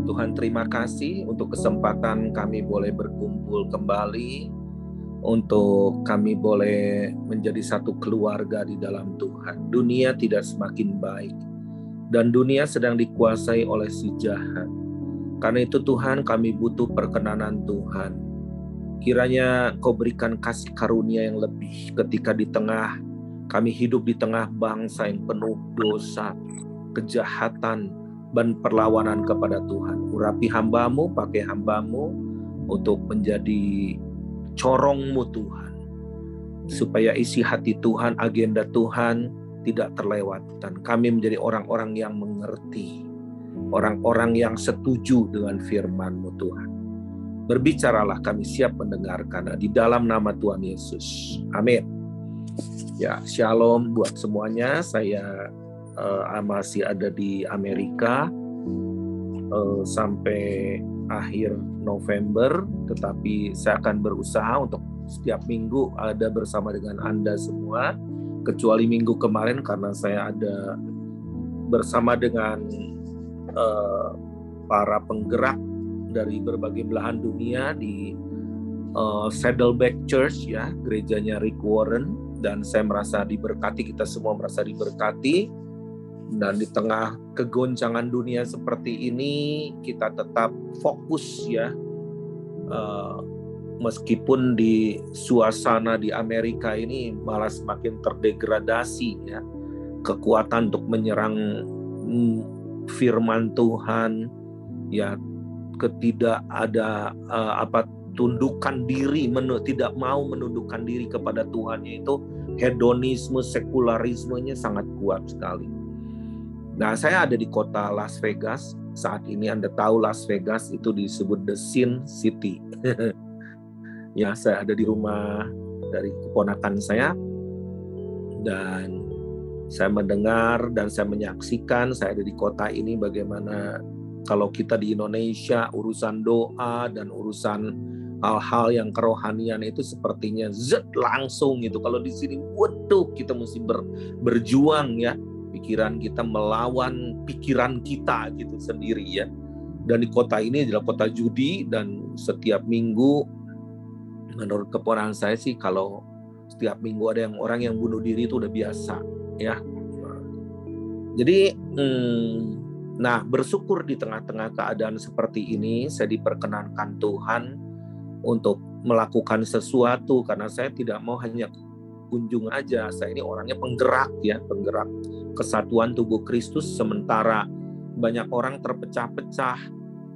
Tuhan, terima kasih untuk kesempatan kami boleh berkumpul kembali, untuk kami boleh menjadi satu keluarga di dalam Tuhan. Dunia tidak semakin baik, dan dunia sedang dikuasai oleh si jahat. Karena itu Tuhan, kami butuh perkenanan Tuhan. Kiranya Kau berikan kasih karunia yang lebih ketika di tengah kami hidup di tengah bangsa yang penuh dosa, kejahatan, dan perlawanan kepada Tuhan. Urapi hamba-Mu, pakai hamba-Mu untuk menjadi corong-Mu Tuhan, supaya isi hati Tuhan, agenda Tuhan tidak terlewatkan. Kami menjadi orang-orang yang mengerti, orang-orang yang setuju dengan firman-Mu Tuhan. Berbicaralah, kami siap mendengarkan di dalam nama Tuhan Yesus. Amin. Ya, shalom buat semuanya. Saya masih ada di Amerika sampai akhir November, tetapi saya akan berusaha untuk setiap minggu ada bersama dengan Anda semua, kecuali minggu kemarin karena saya ada bersama dengan para penggerak dari berbagai belahan dunia di Saddleback Church, ya, gerejanya Rick Warren, dan saya merasa diberkati, kita semua merasa diberkati. Dan di tengah kegoncangan dunia seperti ini, kita tetap fokus, ya, meskipun di suasana di Amerika ini malah semakin terdegradasi, ya, kekuatan untuk menyerang firman Tuhan, ya, ketidak ada tundukan diri, tidak mau menundukkan diri kepada Tuhan, yaitu hedonisme, sekularismenya sangat kuat sekali. Nah, saya ada di kota Las Vegas saat ini. Anda tahu Las Vegas itu disebut The Sin City. Ya, saya ada di rumah dari keponakan saya, dan saya mendengar dan saya menyaksikan, saya ada di kota ini, bagaimana kalau kita di Indonesia urusan doa dan urusan hal-hal yang kerohanian itu sepertinya langsung gitu. Kalau di sini, waduh, kita mesti berjuang, ya, pikiran kita melawan pikiran kita gitu sendiri, ya. Dan di kota ini adalah kota judi, dan setiap minggu menurut keponakan saya sih, kalau setiap minggu ada orang yang bunuh diri itu udah biasa, ya. Jadi nah, bersyukur di tengah-tengah keadaan seperti ini, saya diperkenankan Tuhan untuk melakukan sesuatu, karena saya tidak mau hanya kunjung aja. Saya ini orangnya penggerak, ya, penggerak kesatuan tubuh Kristus, sementara banyak orang terpecah-pecah,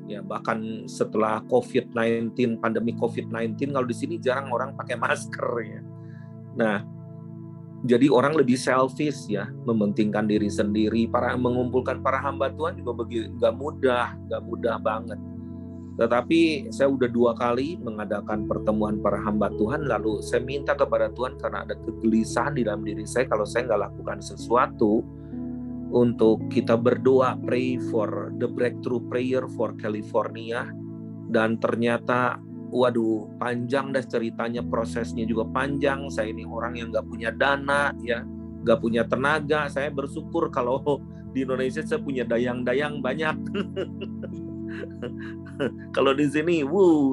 ya, bahkan setelah COVID-19, pandemi COVID-19, kalau di sini jarang orang pakai masker, ya. Nah, jadi orang lebih selfish, ya, mementingkan diri sendiri. Mengumpulkan para hamba Tuhan juga nggak mudah banget. Tetapi saya udah 2 kali mengadakan pertemuan para hamba Tuhan, lalu saya minta kepada Tuhan karena ada kegelisahan di dalam diri saya kalau saya nggak lakukan sesuatu untuk kita berdoa, pray for the breakthrough prayer for California. Dan ternyata, waduh, panjang dah ceritanya, prosesnya juga panjang. Saya ini orang yang nggak punya dana, ya, nggak punya tenaga. Saya bersyukur kalau di Indonesia saya punya dayang-dayang banyak. Kalau di sini,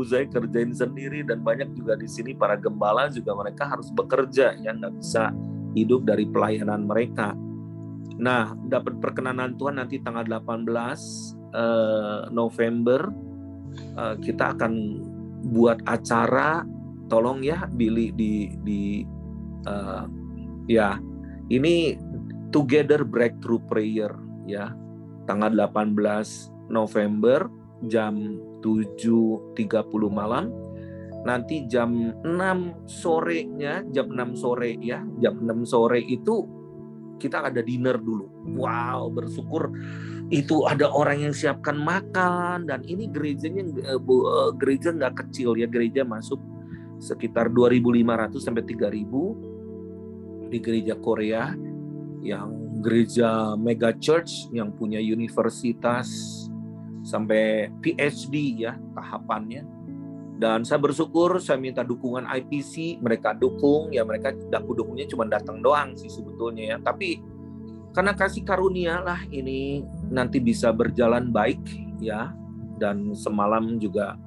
saya kerjain sendiri, dan banyak juga di sini para gembala juga mereka harus bekerja, ya, nggak bisa hidup dari pelayanan mereka. Nah, dapat perkenanan Tuhan nanti tanggal 18 November kita akan buat acara, tolong ya Billy ya, ini Together Breakthrough Prayer, ya, tanggal 18 November jam 7.30 malam. Nanti jam 6 sorenya, jam 6 sore, ya, jam 6 sore itu kita ada dinner dulu. Wow, bersyukur itu ada orang yang siapkan makan, dan ini gerejanya gereja nggak kecil, ya, gereja masuk sekitar 2.500 sampai 3.000 di gereja Korea, yang gereja mega church yang punya universitas sampai PhD, ya, tahapannya. Dan saya bersyukur, saya minta dukungan IPC, mereka dukung, ya, mereka dukungnya cuma datang doang sih sebetulnya, ya. Tapi karena kasih karunia lah ini nanti bisa berjalan baik ya. Dan semalam juga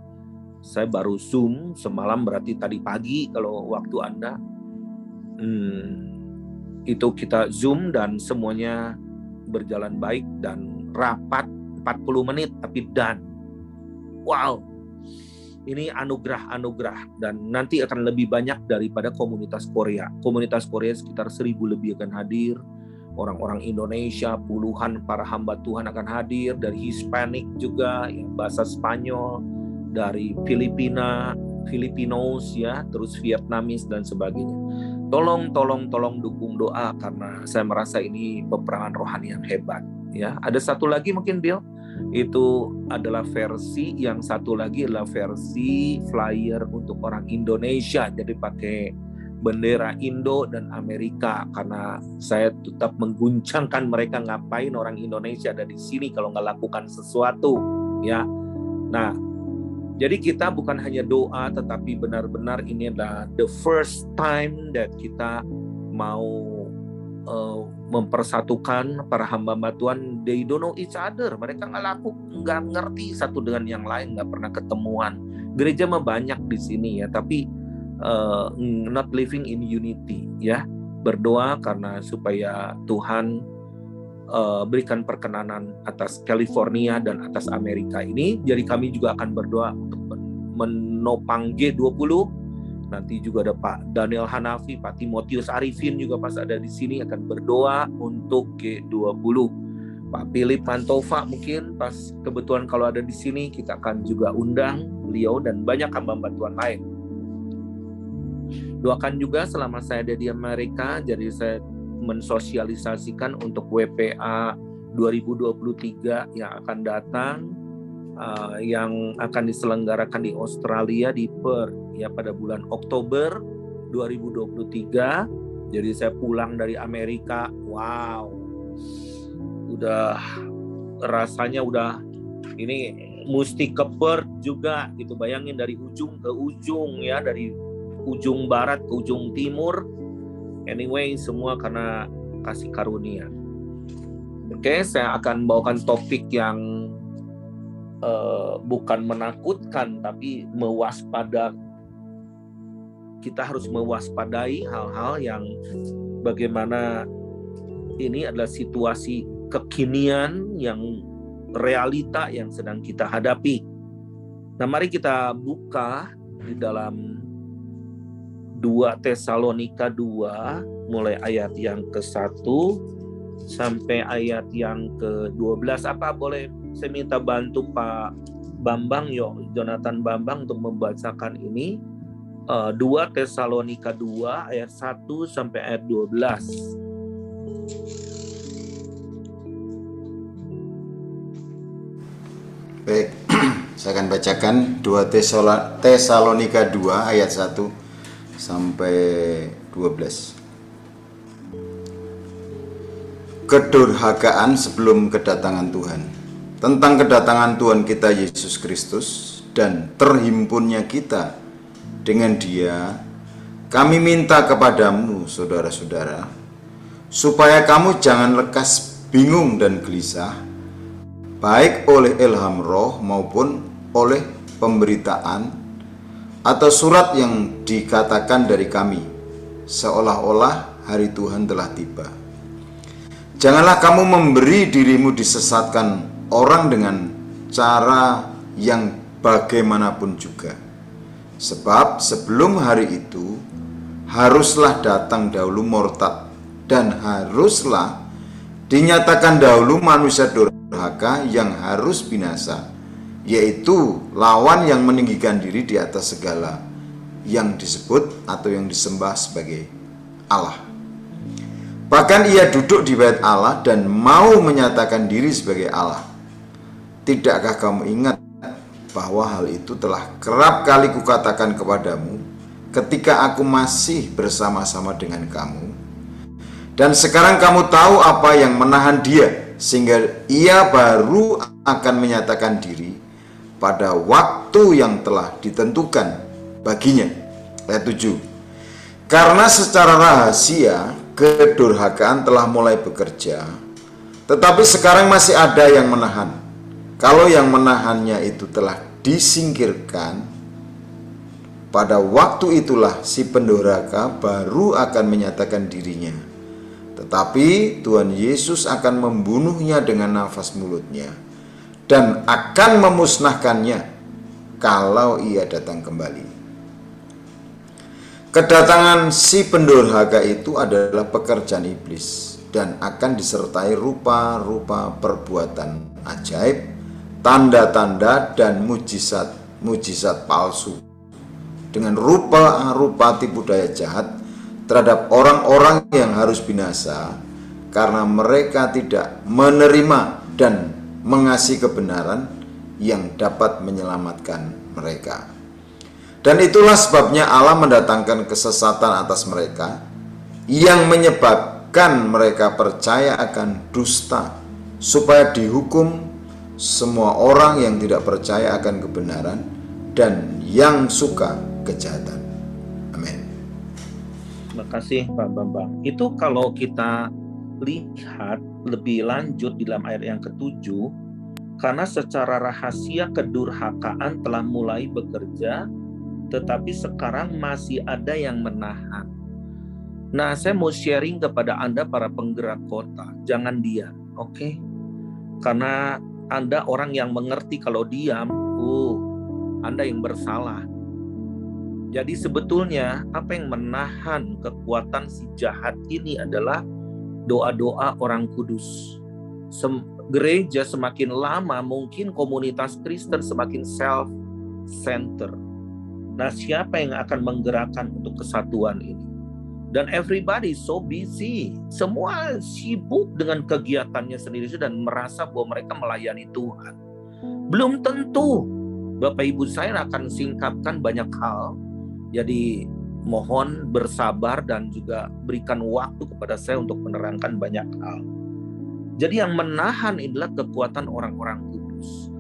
saya baru Zoom, semalam berarti tadi pagi kalau waktu Anda. Itu kita Zoom dan semuanya berjalan baik dan rapat 40 menit tapi done. Wow. Ini anugerah dan nanti akan lebih banyak daripada komunitas Korea. Komunitas Korea sekitar 1.000 lebih akan hadir. Orang-orang Indonesia, puluhan para hamba Tuhan akan hadir. Dari Hispanik juga, ya, bahasa Spanyol. Dari Filipinos, ya, terus Vietnamese dan sebagainya. Tolong dukung doa karena saya merasa ini peperangan rohani yang hebat. Ya, ada satu lagi mungkin Bill. Itu adalah versi, yang satu lagi adalah versi flyer untuk orang Indonesia, jadi pakai bendera Indo dan Amerika, karena saya tetap mengguncangkan mereka, ngapain orang Indonesia ada di sini kalau nggak lakukan sesuatu, ya. Nah, jadi kita bukan hanya doa, tetapi benar-benar ini adalah the first time that kita mau mempersatukan para hamba-hamba Tuhan. They don't know each other. Mereka nggak ngerti satu dengan yang lain, nggak pernah ketemuan. Gereja mah banyak di sini ya, tapi not living in unity ya. Berdoa karena supaya Tuhan berikan perkenanan atas California dan atas Amerika ini. Jadi kami juga akan berdoa untuk menopang G20. Nanti juga ada Pak Daniel Hanafi, Pak Timotius Arifin juga pas ada di sini akan berdoa untuk G20. Pak Philip Mantova mungkin pas kebetulan kalau ada di sini kita akan juga undang beliau dan banyak hamba-hamba Tuhan lain. Doakan juga selama saya ada di Amerika, jadi saya mensosialisasikan untuk WPA 2023 yang akan datang, yang akan diselenggarakan di Australia di Perth ya pada bulan Oktober 2023. Jadi saya pulang dari Amerika, wow, udah rasanya udah ini mesti ke Perth juga gitu. Bayangin dari ujung ke ujung ya, dari ujung barat ke ujung timur. Anyway, semua karena kasih karunia. Oke, saya akan bawakan topik yang bukan menakutkan tapi mewaspada. Kita harus mewaspadai hal-hal yang bagaimana ini adalah situasi kekinian yang realita yang sedang kita hadapi. Nah, mari kita buka di dalam 2 Tesalonika 2 mulai ayat yang ke-1 sampai ayat yang ke-12. Apa boleh saya minta bantu Pak Bambang, Jonathan Bambang untuk membacakan ini 2 Tesalonika 2 ayat 1 sampai ayat 12. Baik, saya akan bacakan 2 Tesalonika 2 ayat 1 sampai 12. Kedurhakaan sebelum kedatangan Tuhan. Tentang kedatangan Tuhan kita Yesus Kristus dan terhimpunnya kita dengan Dia, kami minta kepadamu, saudara-saudara, supaya kamu jangan lekas bingung dan gelisah, baik oleh ilham roh maupun oleh pemberitaan atau surat yang dikatakan dari kami, seolah-olah hari Tuhan telah tiba. Janganlah kamu memberi dirimu disesatkan orang dengan cara yang bagaimanapun juga. Sebab sebelum hari itu haruslah datang dahulu murtad, dan haruslah dinyatakan dahulu manusia durhaka yang harus binasa, yaitu lawan yang meninggikan diri di atas segala yang disebut atau yang disembah sebagai Allah. Bahkan ia duduk di bait Allah dan mau menyatakan diri sebagai Allah. Tidakkah kamu ingat bahwa hal itu telah kerap kali kukatakan kepadamu ketika aku masih bersama-sama dengan kamu? Dan sekarang kamu tahu apa yang menahan dia, sehingga ia baru akan menyatakan diri pada waktu yang telah ditentukan baginya. Ayat 7. Karena secara rahasia kedurhakaan telah mulai bekerja, tetapi sekarang masih ada yang menahan. Kalau yang menahannya itu telah disingkirkan, pada waktu itulah si pendurhaka baru akan menyatakan dirinya. Tetapi Tuhan Yesus akan membunuhnya dengan nafas mulutnya dan akan memusnahkannya kalau ia datang kembali. Kedatangan si pendurhaka itu adalah pekerjaan iblis dan akan disertai rupa-rupa perbuatan ajaib, tanda-tanda dan mujizat palsu dengan rupa-rupa tipu daya jahat terhadap orang-orang yang harus binasa karena mereka tidak menerima dan mengasihi kebenaran yang dapat menyelamatkan mereka. Dan itulah sebabnya Allah mendatangkan kesesatan atas mereka yang menyebabkan mereka percaya akan dusta, supaya dihukum semua orang yang tidak percaya akan kebenaran dan yang suka kejahatan. Amin. Terima kasih Pak Bambang. Itu kalau kita lihat lebih lanjut di dalam ayat yang ke-7, karena secara rahasia kedurhakaan telah mulai bekerja, tetapi sekarang masih ada yang menahan. Nah, saya mau sharing kepada Anda para penggerak kota, jangan diam, oke? Karena Anda orang yang mengerti kalau diam, Anda yang bersalah. Jadi sebetulnya apa yang menahan kekuatan si jahat ini adalah doa-doa orang kudus. Gereja semakin lama mungkin komunitas Kristen semakin self-center. Nah, siapa yang akan menggerakkan untuk kesatuan ini? Dan everybody so busy. Semua sibuk dengan kegiatannya sendiri dan merasa bahwa mereka melayani Tuhan. Belum tentu. Bapak Ibu, saya akan singkapkan banyak hal. Jadi mohon bersabar dan juga berikan waktu kepada saya untuk menerangkan banyak hal. Jadi yang menahan adalah kekuatan orang-orang kudus.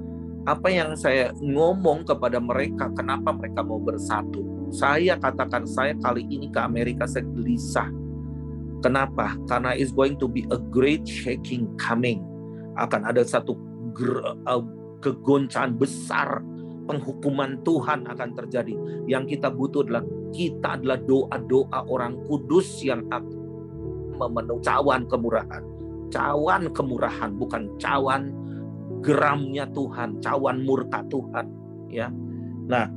Apa yang saya ngomong kepada mereka, kenapa mereka mau bersatu? Saya katakan, saya kali ini ke Amerika saya gelisah. Kenapa? Karena it's going to be a great shaking coming. Akan ada satu kegoncangan besar. Penghukuman Tuhan akan terjadi. Yang kita butuh adalah doa-doa orang kudus yang akan memenuhi cawan kemurahan. Cawan kemurahan, bukan cawan geramnya Tuhan, cawan murka Tuhan, ya. Nah,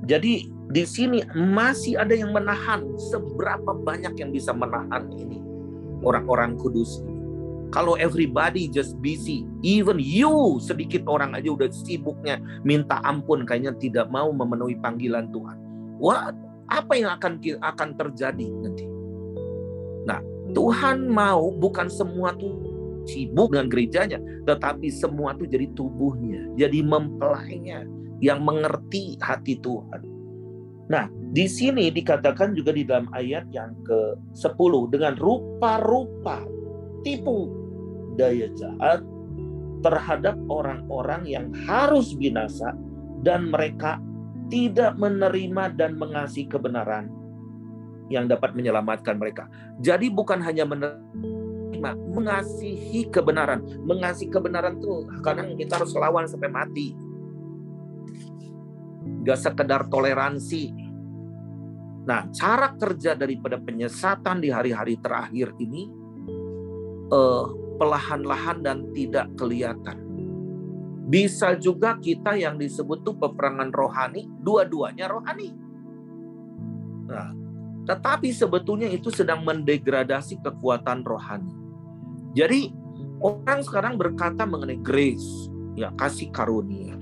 jadi di sini masih ada yang menahan. Seberapa banyak yang bisa menahan ini orang-orang kudus? Kalau everybody just busy, even you, sedikit orang aja udah sibuknya minta ampun, kayaknya tidak mau memenuhi panggilan Tuhan. Wah, apa yang akan terjadi nanti? Nah, Tuhan mau bukan semua tuh sibuk dengan gerejanya, tetapi semua tuh jadi tubuhnya, jadi mempelainya yang mengerti hati Tuhan. Nah, di sini dikatakan juga di dalam ayat yang ke-10, dengan rupa-rupa tipu daya jahat terhadap orang-orang yang harus binasa dan mereka tidak menerima dan mengasihi kebenaran yang dapat menyelamatkan mereka. Jadi bukan hanya menerima, mengasihi kebenaran. Mengasihi kebenaran itu kadang kita harus lawan sampai mati. Gak sekedar toleransi. Nah, cara kerja daripada penyesatan di hari-hari terakhir ini perlahan-lahan dan tidak kelihatan. Bisa juga kita yang disebut tuh peperangan rohani, dua-duanya rohani. Nah, tetapi sebetulnya itu sedang mendegradasi kekuatan rohani. Jadi orang sekarang berkata mengenai grace, ya, kasih karunia.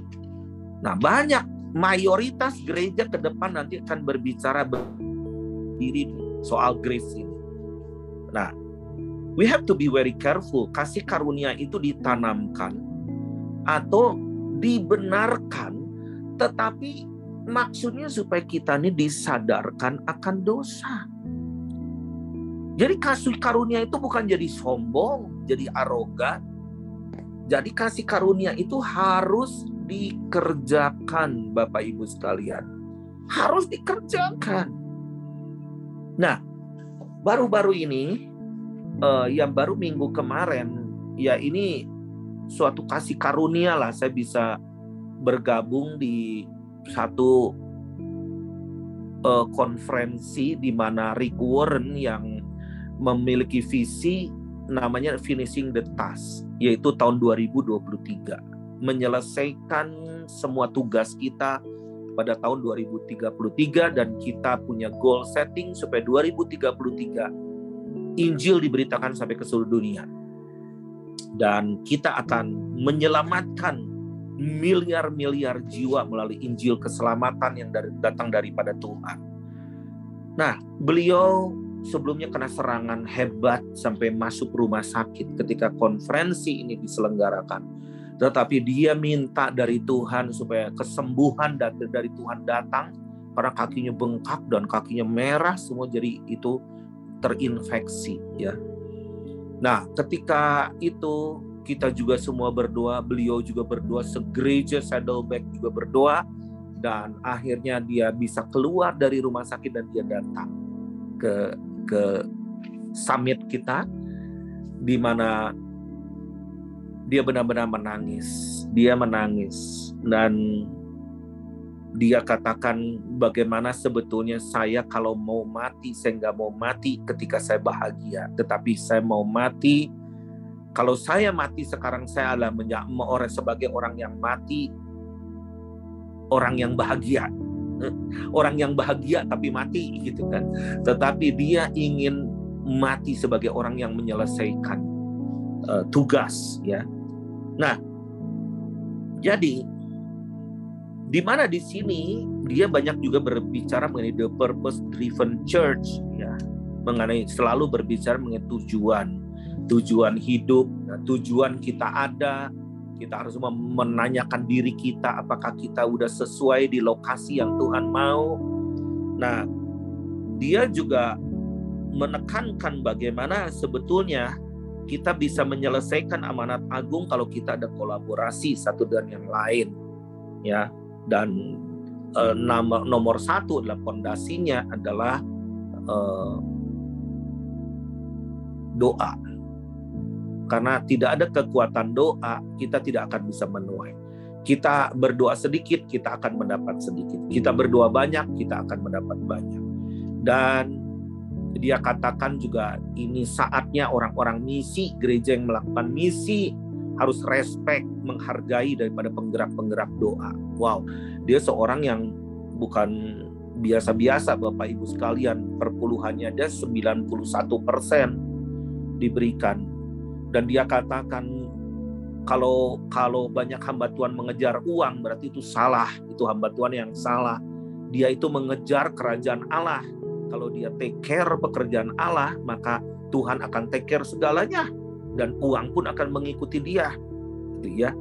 Nah, banyak mayoritas gereja ke depan nanti akan berbicara berdiri soal grace ini. Nah, we have to be very careful. Kasih karunia itu ditanamkan atau dibenarkan, tetapi maksudnya supaya kita ini disadarkan akan dosa. Jadi kasih karunia itu bukan jadi sombong, jadi arogan. Jadi kasih karunia itu harus dikerjakan, Bapak Ibu sekalian. Harus dikerjakan. Nah, baru-baru ini, yang baru minggu kemarin, ya ini suatu kasih karunia lah, saya bisa bergabung di satu konferensi di mana Rick Warren yang memiliki visi namanya Finishing the Task, yaitu tahun 2023, menyelesaikan semua tugas kita pada tahun 2033, dan kita punya goal setting supaya 2033 Injil diberitakan sampai ke seluruh dunia. Dan kita akan menyelamatkan miliar-miliar jiwa melalui Injil keselamatan yang datang daripada Tuhan. Nah, beliau sebelumnya kena serangan hebat sampai masuk rumah sakit ketika konferensi ini diselenggarakan. Tetapi dia minta dari Tuhan supaya kesembuhan dari Tuhan datang, karena kakinya bengkak dan kakinya merah semua, jadi itu terinfeksi ya. Nah, ketika itu kita juga semua berdoa, beliau juga berdoa, segereja Saddleback juga berdoa, dan akhirnya dia bisa keluar dari rumah sakit dan dia datang ke summit kita, di mana dia benar-benar menangis. Dia menangis dan dia katakan, bagaimana sebetulnya saya kalau mau mati, saya nggak mau mati ketika saya bahagia, tetapi saya mau mati, kalau saya mati sekarang, saya adalah sebagai orang yang mati, orang yang bahagia. Orang yang bahagia tapi mati gitu kan. Tetapi dia ingin mati sebagai orang yang menyelesaikan tugas ya. Nah, jadi di mana di sini dia banyak juga berbicara mengenai the purpose driven church ya, mengenai selalu berbicara mengenai tujuan hidup. Nah, tujuan kita ada, kita harus menanyakan diri kita, apakah kita udah sesuai di lokasi yang Tuhan mau. Nah, dia juga menekankan bagaimana sebetulnya kita bisa menyelesaikan amanat agung kalau kita ada kolaborasi satu dengan yang lain ya. Dan nomor satu adalah fondasinya adalah doa. Karena tidak ada kekuatan doa, kita tidak akan bisa menuai. Kita berdoa sedikit, kita akan mendapat sedikit. Kita berdoa banyak, kita akan mendapat banyak. Dan dia katakan juga, ini saatnya orang-orang misi, gereja yang melakukan misi harus respect, menghargai daripada penggerak-penggerak doa. Wow, dia seorang yang bukan biasa-biasa Bapak Ibu sekalian. Perpuluhannya dia 91% diberikan. Dan dia katakan, kalau banyak hamba Tuhan mengejar uang, berarti itu salah, itu hamba Tuhan yang salah. Dia itu mengejar kerajaan Allah. Kalau dia take care pekerjaan Allah, maka Tuhan akan take care segalanya, dan uang pun akan mengikuti dia, gitu ya.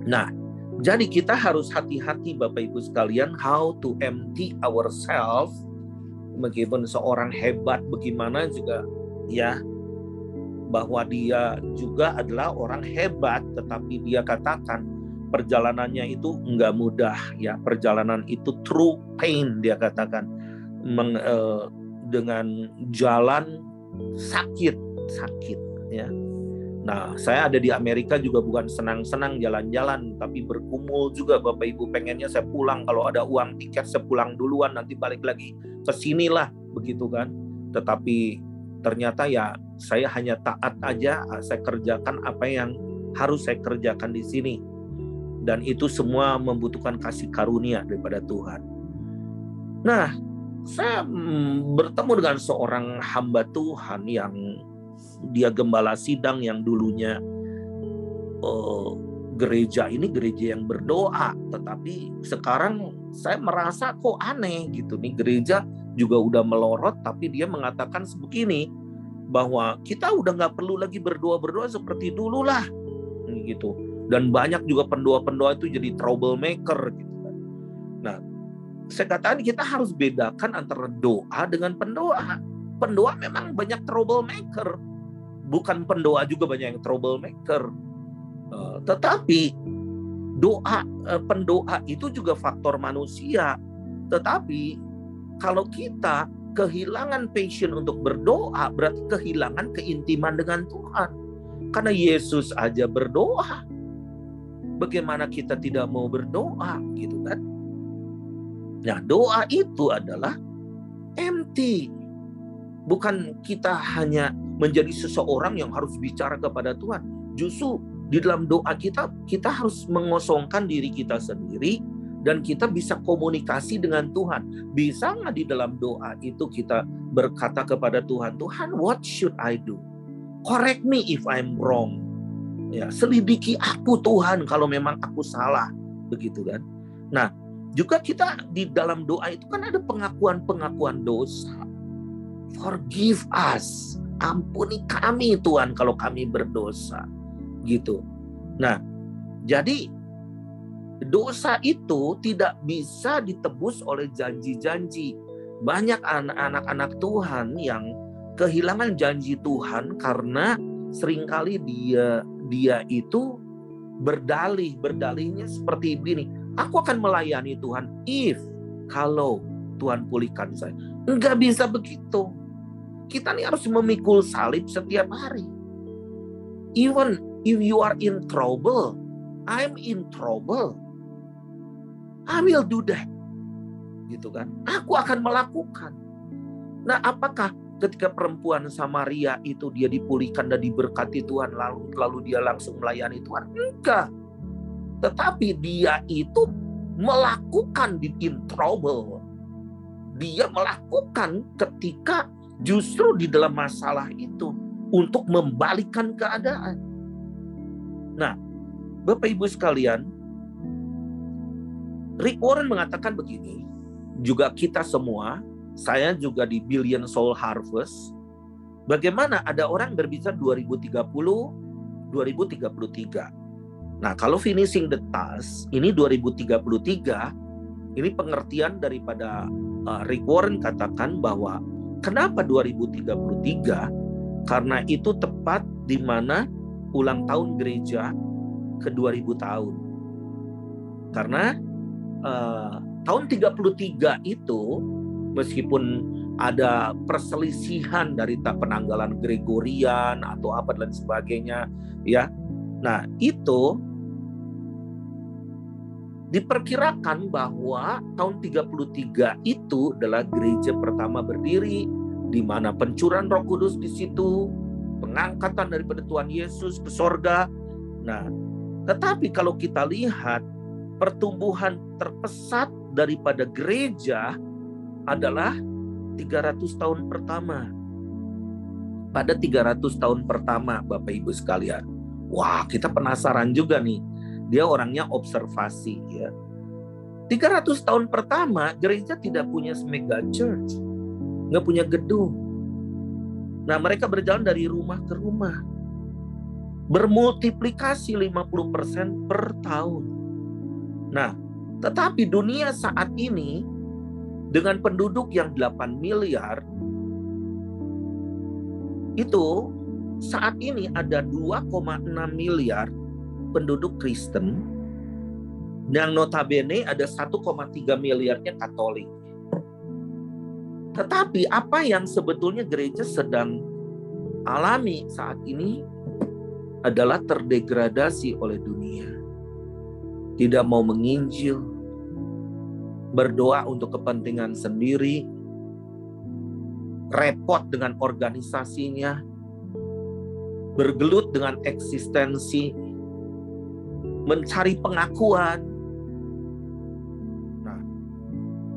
Nah, jadi kita harus hati-hati Bapak Ibu sekalian, how to empty ourselves. Meskipun seorang hebat bagaimana juga ya, bahwa dia juga adalah orang hebat, tetapi dia katakan perjalanannya itu enggak mudah ya. Perjalanan itu through pain, dia katakan, dengan jalan sakit ya. Nah, saya ada di Amerika juga bukan senang-senang jalan-jalan, tapi bergumul juga Bapak Ibu. Pengennya saya pulang, kalau ada uang tiket saya pulang duluan, nanti balik lagi ke sinilah, begitu kan. Tetapi ternyata ya saya hanya taat aja, saya kerjakan apa yang harus saya kerjakan di sini. Dan itu semua membutuhkan kasih karunia daripada Tuhan. Nah, saya bertemu dengan seorang hamba Tuhan yang dia gembala sidang yang dulunya gereja ini gereja yang berdoa, tetapi sekarang saya merasa kok aneh gitu nih, gereja juga udah melorot, tapi dia mengatakan begini, bahwa kita udah nggak perlu lagi berdoa seperti dulu lah gitu. Dan banyak juga pendoa-pendoa itu jadi troublemaker gitu kan. Nah, saya katakan kita harus bedakan antara doa dengan pendoa. Pendoa memang banyak troublemaker, bukan pendoa juga banyak yang troublemaker. Tetapi pendoa itu juga faktor manusia. Tetapi kalau kita kehilangan passion untuk berdoa berarti kehilangan keintiman dengan Tuhan. Karena Yesus aja berdoa. Bagaimana kita tidak mau berdoa, gitu kan? Nah, doa itu adalah empty. Bukan kita hanya menjadi seseorang yang harus bicara kepada Tuhan. Justru di dalam doa kita harus mengosongkan diri kita sendiri dan kita bisa komunikasi dengan Tuhan. Bisa nggak di dalam doa itu kita berkata kepada Tuhan, Tuhan, what should I do? Correct me if I'm wrong. Ya, selidiki aku Tuhan kalau memang aku salah, begitu kan? Nah, juga kita di dalam doa itu kan ada pengakuan-pengakuan dosa. Forgive us, ampuni kami Tuhan kalau kami berdosa, gitu. Nah, jadi dosa itu tidak bisa ditebus oleh janji-janji. Banyak anak-anak Tuhan yang kehilangan janji Tuhan karena seringkali dia itu berdalihnya seperti ini. Aku akan melayani Tuhan kalau Tuhan pulihkan saya. Enggak bisa begitu. Kita nih harus memikul salib setiap hari. Even if you are in trouble, I'm in trouble, I will do that. Gitu kan? Aku akan melakukan. Nah, apakah ketika perempuan Samaria itu dia dipulihkan dan diberkati Tuhan lalu dia langsung melayani Tuhan? Enggak. Tetapi dia itu melakukan in trouble. Dia melakukan ketika justru di dalam masalah itu untuk membalikkan keadaan. Nah, Bapak Ibu sekalian, Rick Warren mengatakan begini, juga kita semua, saya juga di Billion Soul Harvest, bagaimana ada orang berbicara 2030, 2033. Nah, kalau finishing the task, ini 2033, ini pengertian daripada Rick Warren katakan bahwa kenapa 2033? Karena itu tepat di mana ulang tahun gereja ke 2000 tahun. Karena tahun 33 itu meskipun ada perselisihan dari penanggalan Gregorian atau apa dan sebagainya, ya. Nah, itu diperkirakan bahwa tahun 33 itu adalah gereja pertama berdiri, di mana pencurahan Roh Kudus di situ, pengangkatan daripada Tuhan Yesus ke sorga. Nah, tetapi kalau kita lihat pertumbuhan terpesat daripada gereja adalah 300 tahun pertama. Pada 300 tahun pertama, Bapak Ibu sekalian. Wah, kita penasaran juga nih. Dia orangnya observasi, ya. 300 tahun pertama gereja tidak punya mega church, nggak punya gedung. Nah, mereka berjalan dari rumah ke rumah, bermultiplikasi 50% per tahun. Nah, tetapi dunia saat ini dengan penduduk yang 8 miliar, itu saat ini ada 2,6 miliar penduduk Kristen, yang notabene ada 1,3 miliarnya Katolik. Tetapi apa yang sebetulnya gereja sedang alami saat ini adalah terdegradasi oleh dunia. Tidak mau menginjil, berdoa untuk kepentingan sendiri, repot dengan organisasinya, bergelut dengan eksistensi, mencari pengakuan. Nah,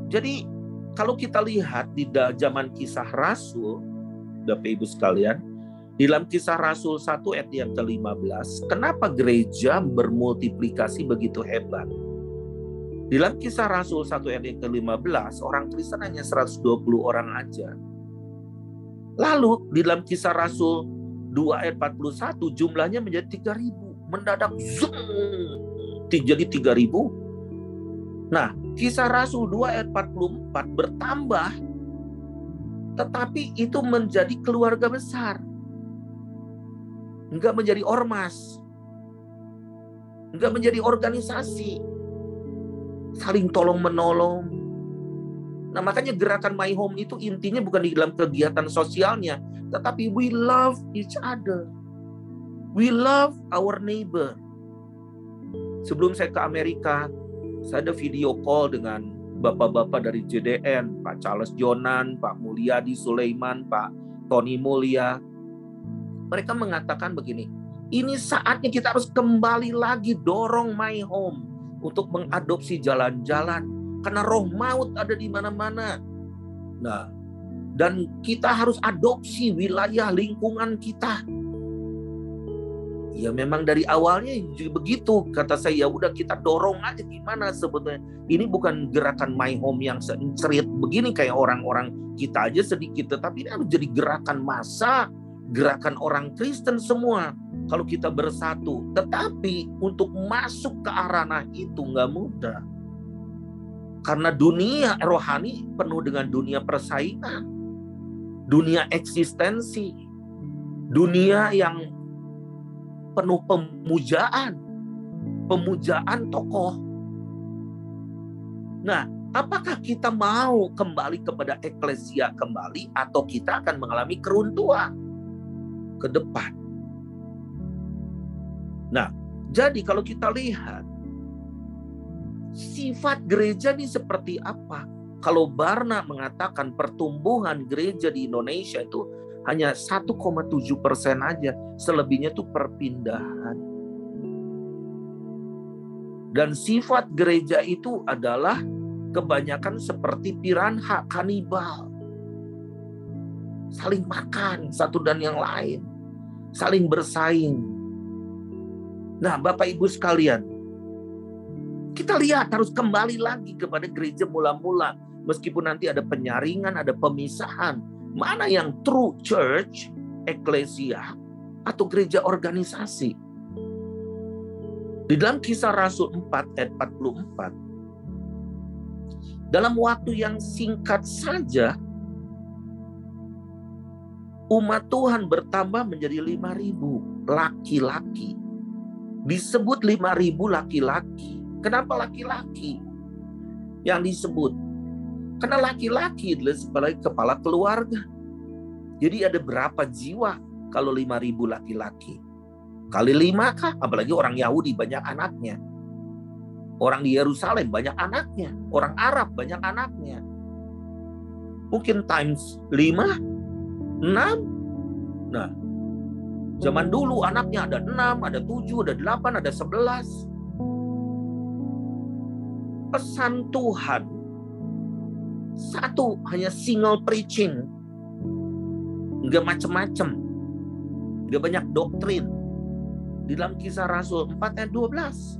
jadi kalau kita lihat di zaman Kisah Rasul, Bapak Ibu sekalian, di dalam Kisah Rasul 1 ayat yang ke-15, kenapa gereja bermultiplikasi begitu hebat? Di dalam Kisah Rasul 1 ayat yang ke-15, orang Kristen hanya 120 orang aja. Lalu di dalam Kisah Rasul 2 ayat 41, jumlahnya menjadi 3.000. Mendadak zoom, jadi 3.000. Nah, Kisah Rasul 2 ayat 44 bertambah, tetapi itu menjadi keluarga besar. Enggak menjadi ormas, enggak menjadi organisasi, saling tolong menolong, Nah, makanya gerakan My Home itu intinya bukan di dalam kegiatan sosialnya, tetapi we love each other. We love our neighbor. Sebelum saya ke Amerika, saya ada video call dengan bapak-bapak dari JDN, Pak Charles Jonan, Pak Mulyadi Sulaiman, Pak Tony Mulya. Mereka mengatakan begini, ini saatnya kita harus kembali lagi dorong My Home untuk mengadopsi jalan-jalan. Karena roh maut ada di mana-mana. Nah, dan kita harus adopsi wilayah lingkungan kita. Ya memang dari awalnya begitu. Kata saya, ya udah kita dorong aja gimana sebetulnya. Ini bukan gerakan My Home yang cerit begini kayak orang-orang kita aja sedikit. Tetapi ini harus jadi gerakan massa. Gerakan orang Kristen semua. Kalau kita bersatu. Tetapi untuk masuk ke arah itu nggak mudah. Karena dunia rohani penuh dengan dunia persaingan, dunia eksistensi, dunia yang penuh pemujaan tokoh. Nah, apakah kita mau kembali kepada eklesia kembali atau kita akan mengalami keruntuhan ke depan? Nah, jadi kalau kita lihat sifat gereja ini seperti apa? Kalau Barna mengatakan pertumbuhan gereja di Indonesia itu hanya 1,7% aja, selebihnya itu perpindahan. Dan sifat gereja itu adalah kebanyakan seperti piranha, kanibal. Saling makan satu dan yang lain, saling bersaing. Nah, Bapak Ibu sekalian, kita lihat harus kembali lagi kepada gereja mula-mula. Meskipun nanti ada penyaringan, ada pemisahan. Mana yang true church, eklesia, atau gereja organisasi. Di dalam Kisah Rasul 4 ayat 44. Dalam waktu yang singkat saja, umat Tuhan bertambah menjadi 5.000 laki-laki. Disebut 5.000 laki-laki. Kenapa laki-laki yang disebut? Karena laki-laki adalah sebagai kepala keluarga. Jadi ada berapa jiwa kalau 5.000 laki-laki? Kali 5 kah? Apalagi orang Yahudi banyak anaknya. Orang di Yerusalem banyak anaknya. Orang Arab banyak anaknya. Mungkin times 5, 6. Nah, zaman dulu anaknya ada 6, ada 7, ada 8, ada 11. Pesan Tuhan satu, hanya single preaching, nggak macem-macem, nggak banyak doktrin. Di dalam Kisah Rasul 4 ayat 12,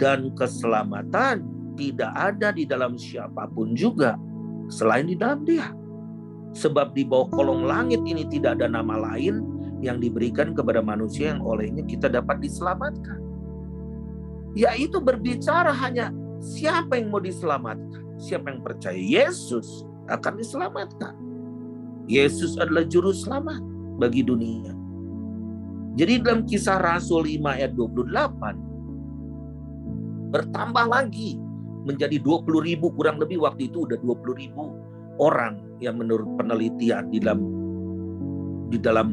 dan keselamatan tidak ada di dalam siapapun juga selain di dalam Dia, sebab di bawah kolong langit ini tidak ada nama lain yang diberikan kepada manusia yang olehnya kita dapat diselamatkan. Yaitu berbicara hanya siapa yang mau diselamatkan? Siapa yang percaya Yesus akan diselamatkan. Yesus adalah juru selamat bagi dunia. Jadi dalam Kisah Rasul 5 ayat 28, bertambah lagi menjadi 20.000, kurang lebih waktu itu udah 20.000 orang yang menurut penelitian di dalam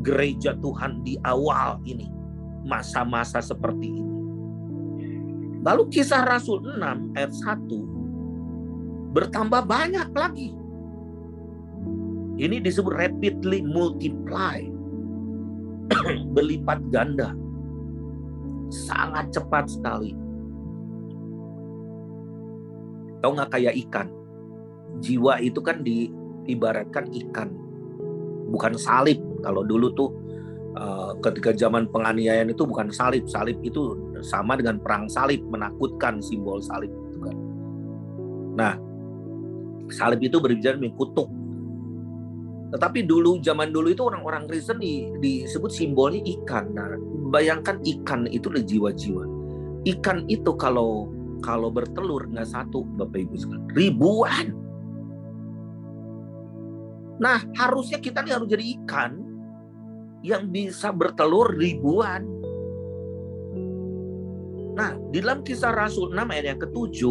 gereja Tuhan di awal ini, masa-masa seperti ini. Lalu Kisah Rasul 6 ayat 1 bertambah banyak lagi. Ini disebut rapidly multiply. Berlipat ganda. Sangat cepat sekali. Tahu nggak kayak ikan? Jiwa itu kan diibaratkan ikan. Bukan salib. Kalau dulu tuh ketika zaman penganiayaan itu bukan salib. Salib itu sama dengan perang salib, menakutkan, simbol salib itu kan. Nah, salib itu berbicara kutuk. Tetapi zaman dulu itu orang-orang Kristen disebut simbolnya ikan. Nah, bayangkan ikan itu adalah jiwa-jiwa. Ikan itu kalau bertelur nggak satu, Bapak Ibu sekalian, ribuan. Nah, harusnya kita nih harus jadi ikan yang bisa bertelur ribuan. Nah, di dalam Kisah Rasul 6 ayat yang ke-7,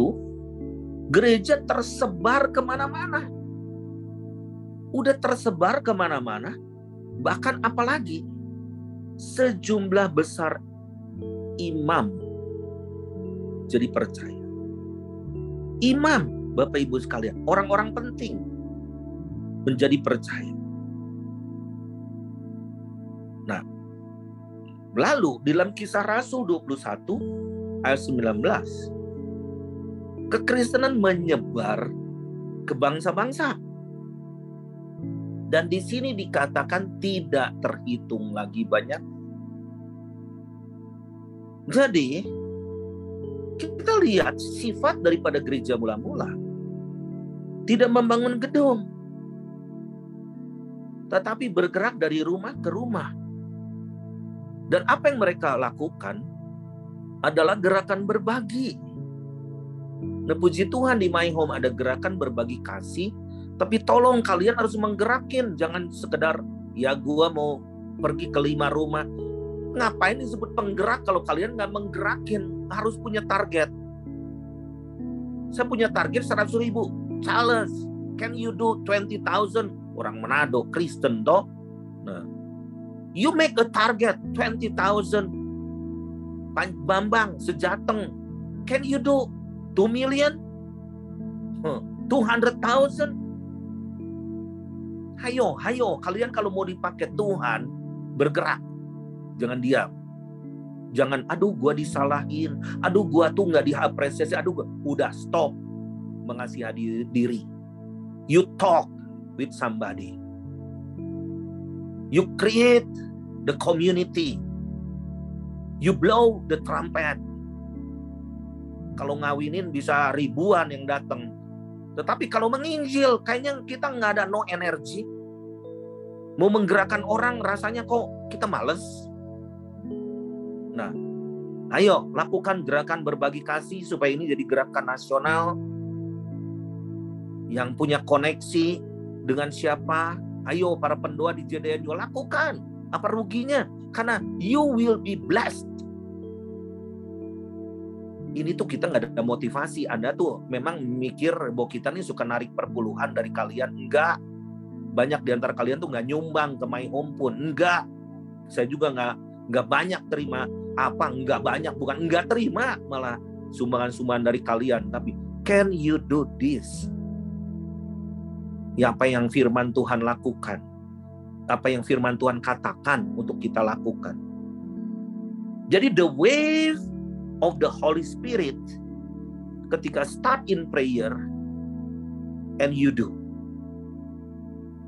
gereja tersebar kemana-mana. Udah tersebar kemana-mana, bahkan apalagi sejumlah besar imam jadi percaya. Imam, Bapak Ibu sekalian, orang-orang penting menjadi percaya. Nah, lalu di dalam Kisah Rasul 21 ayat 19, kekristenan menyebar ke bangsa-bangsa. Dan di sini dikatakan tidak terhitung lagi banyak. Jadi, kita lihat sifat daripada gereja mula-mula. Tidak membangun gedung, tetapi bergerak dari rumah ke rumah. Dan apa yang mereka lakukan adalah gerakan berbagi. Nah, puji Tuhan di My Home ada gerakan berbagi kasih. Tapi tolong kalian harus menggerakin. Jangan sekedar, ya gua mau pergi ke 5 rumah. Ngapain disebut penggerak kalau kalian nggak menggerakin? Harus punya target. Saya punya target 100.000. Challenge. Can you do 20,000? Orang Manado, Kristen toh. Nah, you make a target 20,000. Bambang, Sejateng. Can you do 2 million? 200,000? Hayo, kalian kalau mau dipakai Tuhan, bergerak. Jangan diam. Jangan, aduh gua disalahin, aduh gua tuh nggak diapresiasi, udah stop mengasihi diri. You talk with somebody. You create the community. You blow the trumpet. Kalau ngawinin bisa ribuan yang datang. Tetapi kalau menginjil, kayaknya kita nggak ada no energy. Mau menggerakkan orang, rasanya kok kita males. Nah, ayo lakukan gerakan berbagi kasih supaya ini jadi gerakan nasional. Yang punya koneksi dengan siapa? Ayo para pendoa di JDNU lakukan. Apa ruginya? Karena you will be blessed. Ini tuh kita nggak ada motivasi. Anda tuh memang mikir bahwa kita nih suka narik perpuluhan dari kalian. Enggak. Banyak di antara kalian tuh nggak nyumbang ke My Home pun. Enggak. Saya juga nggak banyak terima apa. Nggak banyak. Bukan nggak terima. Malah sumbangan-sumbangan dari kalian. Tapi can you do this? Ya, apa yang firman Tuhan lakukan. Apa yang firman Tuhan katakan untuk kita lakukan. Jadi the wave of the Holy Spirit ketika start in prayer and you do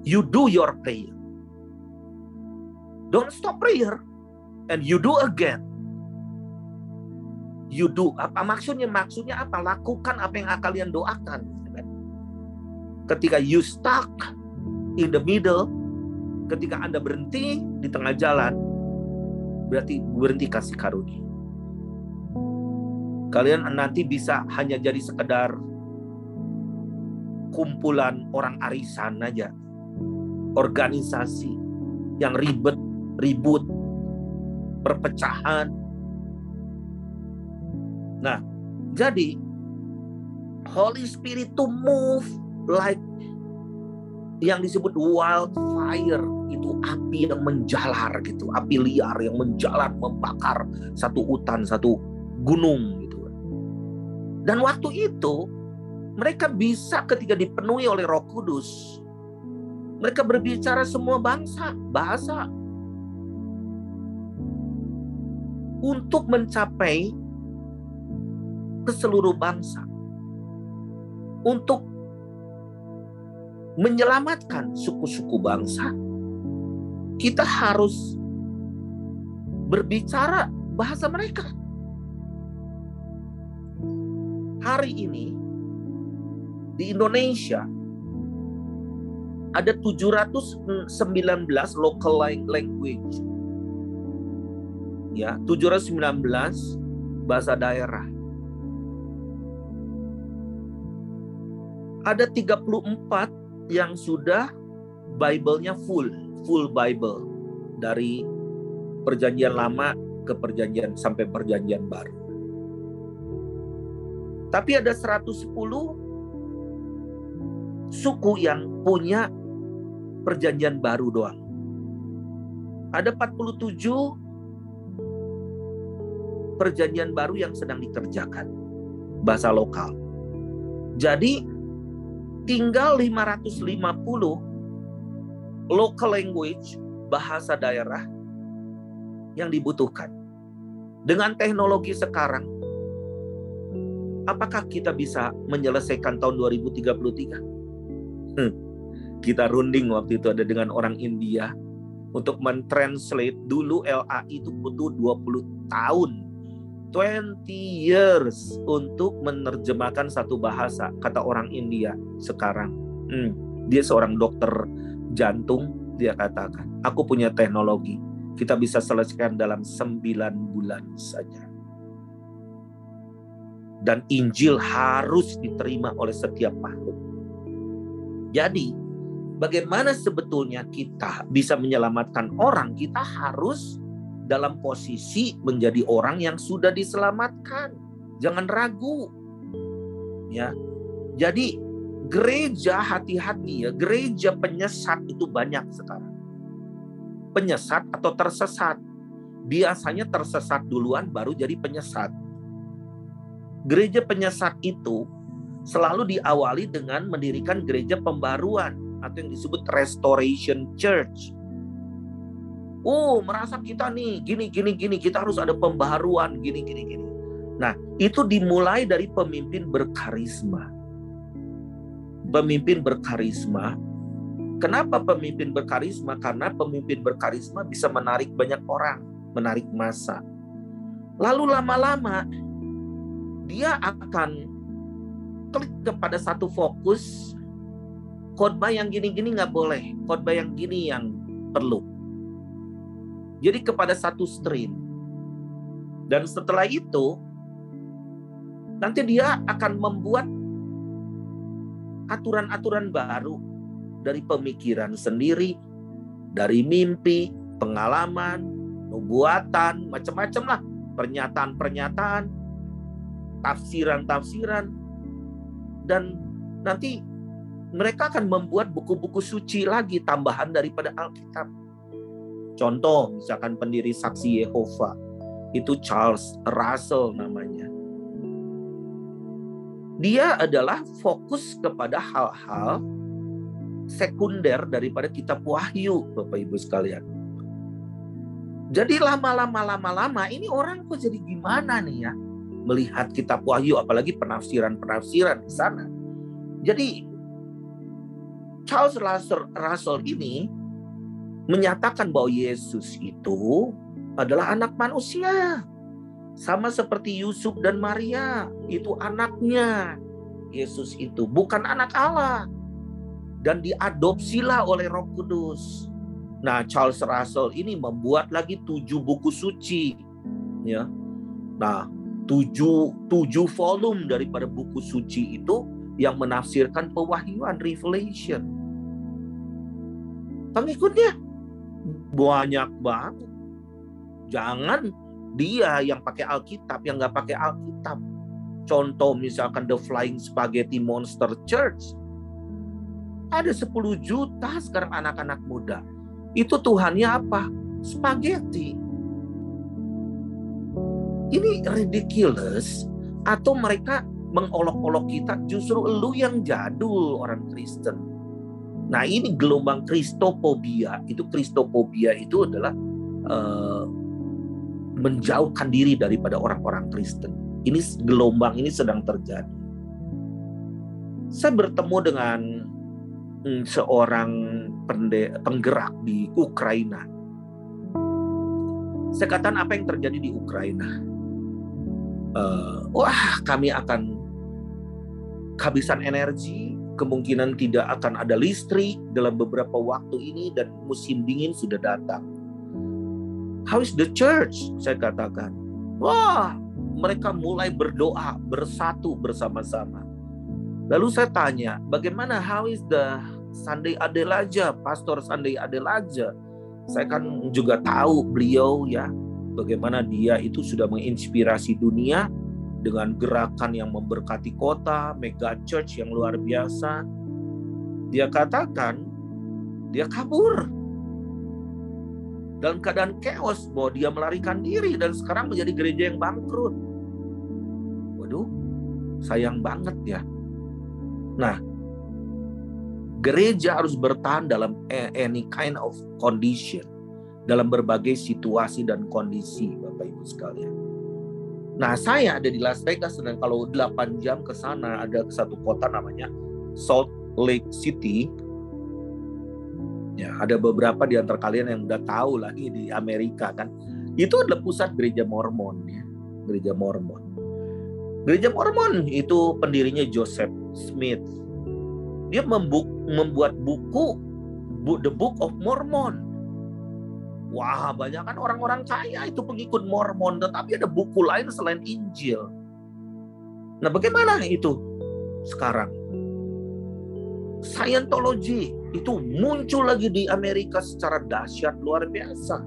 your prayer, don't stop prayer and you do again, you do apa maksudnya apa, lakukan apa yang kalian doakan. Ketika you stuck in the middle, ketika Anda berhenti di tengah jalan, berarti berhenti kasih karunia. Kalian nanti bisa hanya jadi sekedar kumpulan orang arisan aja. Organisasi yang ribut, perpecahan. Nah, jadi Holy Spirit to move like yang disebut wildfire, itu api yang menjalar gitu, api liar yang menjalar membakar satu hutan, satu gunung gitu. Dan waktu itu mereka bisa ketika dipenuhi oleh Roh Kudus, mereka berbicara semua bahasa untuk mencapai ke seluruh bangsa, untuk menyelamatkan suku-suku bangsa. Kita harus berbicara bahasa mereka. Hari ini di Indonesia ada 719 local language. Ya, 719 bahasa daerah. Ada 34 yang sudah Bible-nya full Bible dari perjanjian lama ke perjanjian sampai perjanjian baru. Tapi ada 110 suku yang punya perjanjian baru doang. Ada 47 perjanjian baru yang sedang dikerjakan bahasa lokal. Jadi tinggal 550 local language, bahasa daerah yang dibutuhkan. Dengan teknologi sekarang, apakah kita bisa menyelesaikan tahun 2033? Kita runding waktu itu ada dengan orang India untuk mentranslate. Dulu LAI itu butuh 20 tahun, 20 years untuk menerjemahkan satu bahasa, kata orang India. Sekarang dia seorang dokter jantung, dia katakan, aku punya teknologi, kita bisa selesaikan dalam 9 bulan saja. Dan Injil harus diterima oleh setiap makhluk. Jadi bagaimana sebetulnya kita bisa menyelamatkan orang? Kita harus dalam posisi menjadi orang yang sudah diselamatkan. Jangan ragu. Ya. Jadi gereja, hati-hati ya, gereja penyesat itu banyak sekarang. Penyesat atau tersesat. Biasanya tersesat duluan baru jadi penyesat. Gereja penyesat itu selalu diawali dengan mendirikan gereja pembaruan atau yang disebut restoration church. Merasa kita nih gini, kita harus ada pembaruan gini. Nah, itu dimulai dari pemimpin berkarisma. Pemimpin berkarisma. Kenapa pemimpin berkarisma? Karena pemimpin berkarisma bisa menarik banyak orang, menarik massa. Lalu lama-lama dia akan klik kepada satu fokus. Khotbah yang gini-gini nggak boleh, khotbah yang gini yang perlu. Jadi kepada satu stream. Dan setelah itu nanti dia akan membuat aturan-aturan baru dari pemikiran sendiri, dari mimpi, pengalaman, nubuatan, macam-macam lah, pernyataan-pernyataan, tafsiran-tafsiran, dan nanti mereka akan membuat buku-buku suci lagi tambahan daripada Alkitab. Contoh, misalkan pendiri Saksi Yehova, itu Charles Russell namanya. Dia adalah fokus kepada hal-hal sekunder daripada kitab Wahyu, Bapak Ibu sekalian. Jadi lama-lama ini orang kok jadi gimana nih ya melihat kitab Wahyu, apalagi penafsiran-penafsiran di sana. Jadi Charles Russell ini menyatakan bahwa Yesus itu adalah anak manusia. Sama seperti Yusuf dan Maria, itu anaknya. Yesus itu bukan anak Allah. Dan diadopsilah oleh Roh Kudus. Nah, Charles Russell ini membuat lagi 7 buku suci. Ya. Nah, 7 volume daripada buku suci itu yang menafsirkan pewahyuan, revelation. Pengikutnya banyak banget. Jangan dia yang pakai Alkitab, yang nggak pakai Alkitab. Contoh misalkan The Flying Spaghetti Monster Church. Ada 10 juta sekarang anak-anak muda. Itu Tuhannya apa? Spaghetti. Ini ridiculous. Atau mereka mengolok-olok kita, justru elu yang jadul orang Kristen. Nah, ini gelombang Kristofobia. Kristofobia itu adalah menjauhkan diri daripada orang-orang Kristen. Ini gelombang ini sedang terjadi. Saya bertemu dengan seorang penggerak di Ukraina. Saya katakan, apa yang terjadi di Ukraina? Kami akan kehabisan energi, kemungkinan tidak akan ada listrik dalam beberapa waktu ini, dan musim dingin sudah datang. How is the church? Saya katakan, mereka mulai berdoa bersatu bersama-sama. Lalu saya tanya, bagaimana how is the Sunday Adelaja, Pastor Sunday Adelaja? Saya kan juga tahu beliau ya, bagaimana dia itu sudah menginspirasi dunia dengan gerakan yang memberkati kota, mega church yang luar biasa. Dia katakan, dia kabur dalam keadaan chaos, bahwa dia melarikan diri dan sekarang menjadi gereja yang bangkrut. Waduh, sayang banget ya. Nah, gereja harus bertahan dalam any kind of condition, dalam berbagai situasi dan kondisi, Bapak Ibu sekalian. Nah, saya ada di Las Vegas, dan kalau 8 jam ke sana ada satu kota namanya Salt Lake City. Ya, ada beberapa di antara kalian yang udah tahu lagi di Amerika kan. Itu adalah pusat gereja Mormon ya, gereja Mormon. Gereja Mormon itu pendirinya Joseph Smith. Dia membuat buku The Book of Mormon. Wah, banyak kan orang-orang kaya itu pengikut Mormon, tetapi ada buku lain selain Injil. Nah, bagaimana itu sekarang? Scientology itu muncul lagi di Amerika secara dahsyat luar biasa.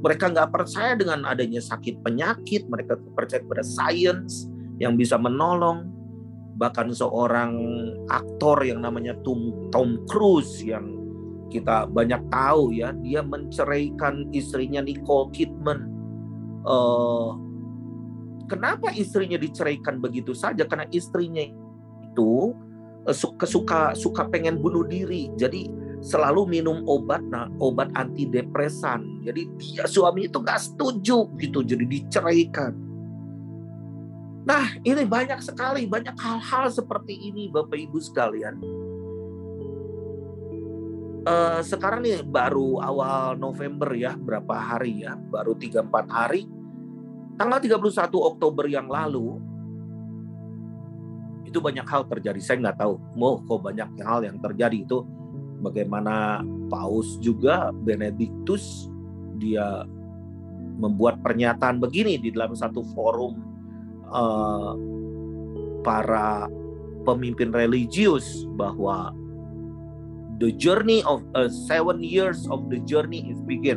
Mereka nggak percaya dengan adanya sakit penyakit, mereka percaya pada sains yang bisa menolong. Bahkan seorang aktor yang namanya Tom Cruise yang kita banyak tahu ya, dia menceraikan istrinya Nicole Kidman. Kenapa istrinya diceraikan begitu saja? Karena istrinya itu suka pengen bunuh diri, jadi selalu minum obat antidepresan. Jadi dia suami itu nggak setuju gitu, jadi diceraikan. Nah, ini banyak sekali, banyak hal-hal seperti ini, Bapak Ibu sekalian. Sekarang nih baru awal November ya, berapa hari ya, baru 3-4 hari, tanggal 31 Oktober yang lalu. Itu banyak hal terjadi, saya nggak tahu kok banyak hal yang terjadi itu. Bagaimana Paus juga, Benediktus, dia membuat pernyataan begini di dalam satu forum para pemimpin religius, bahwa the journey of 7 years of the journey is begin,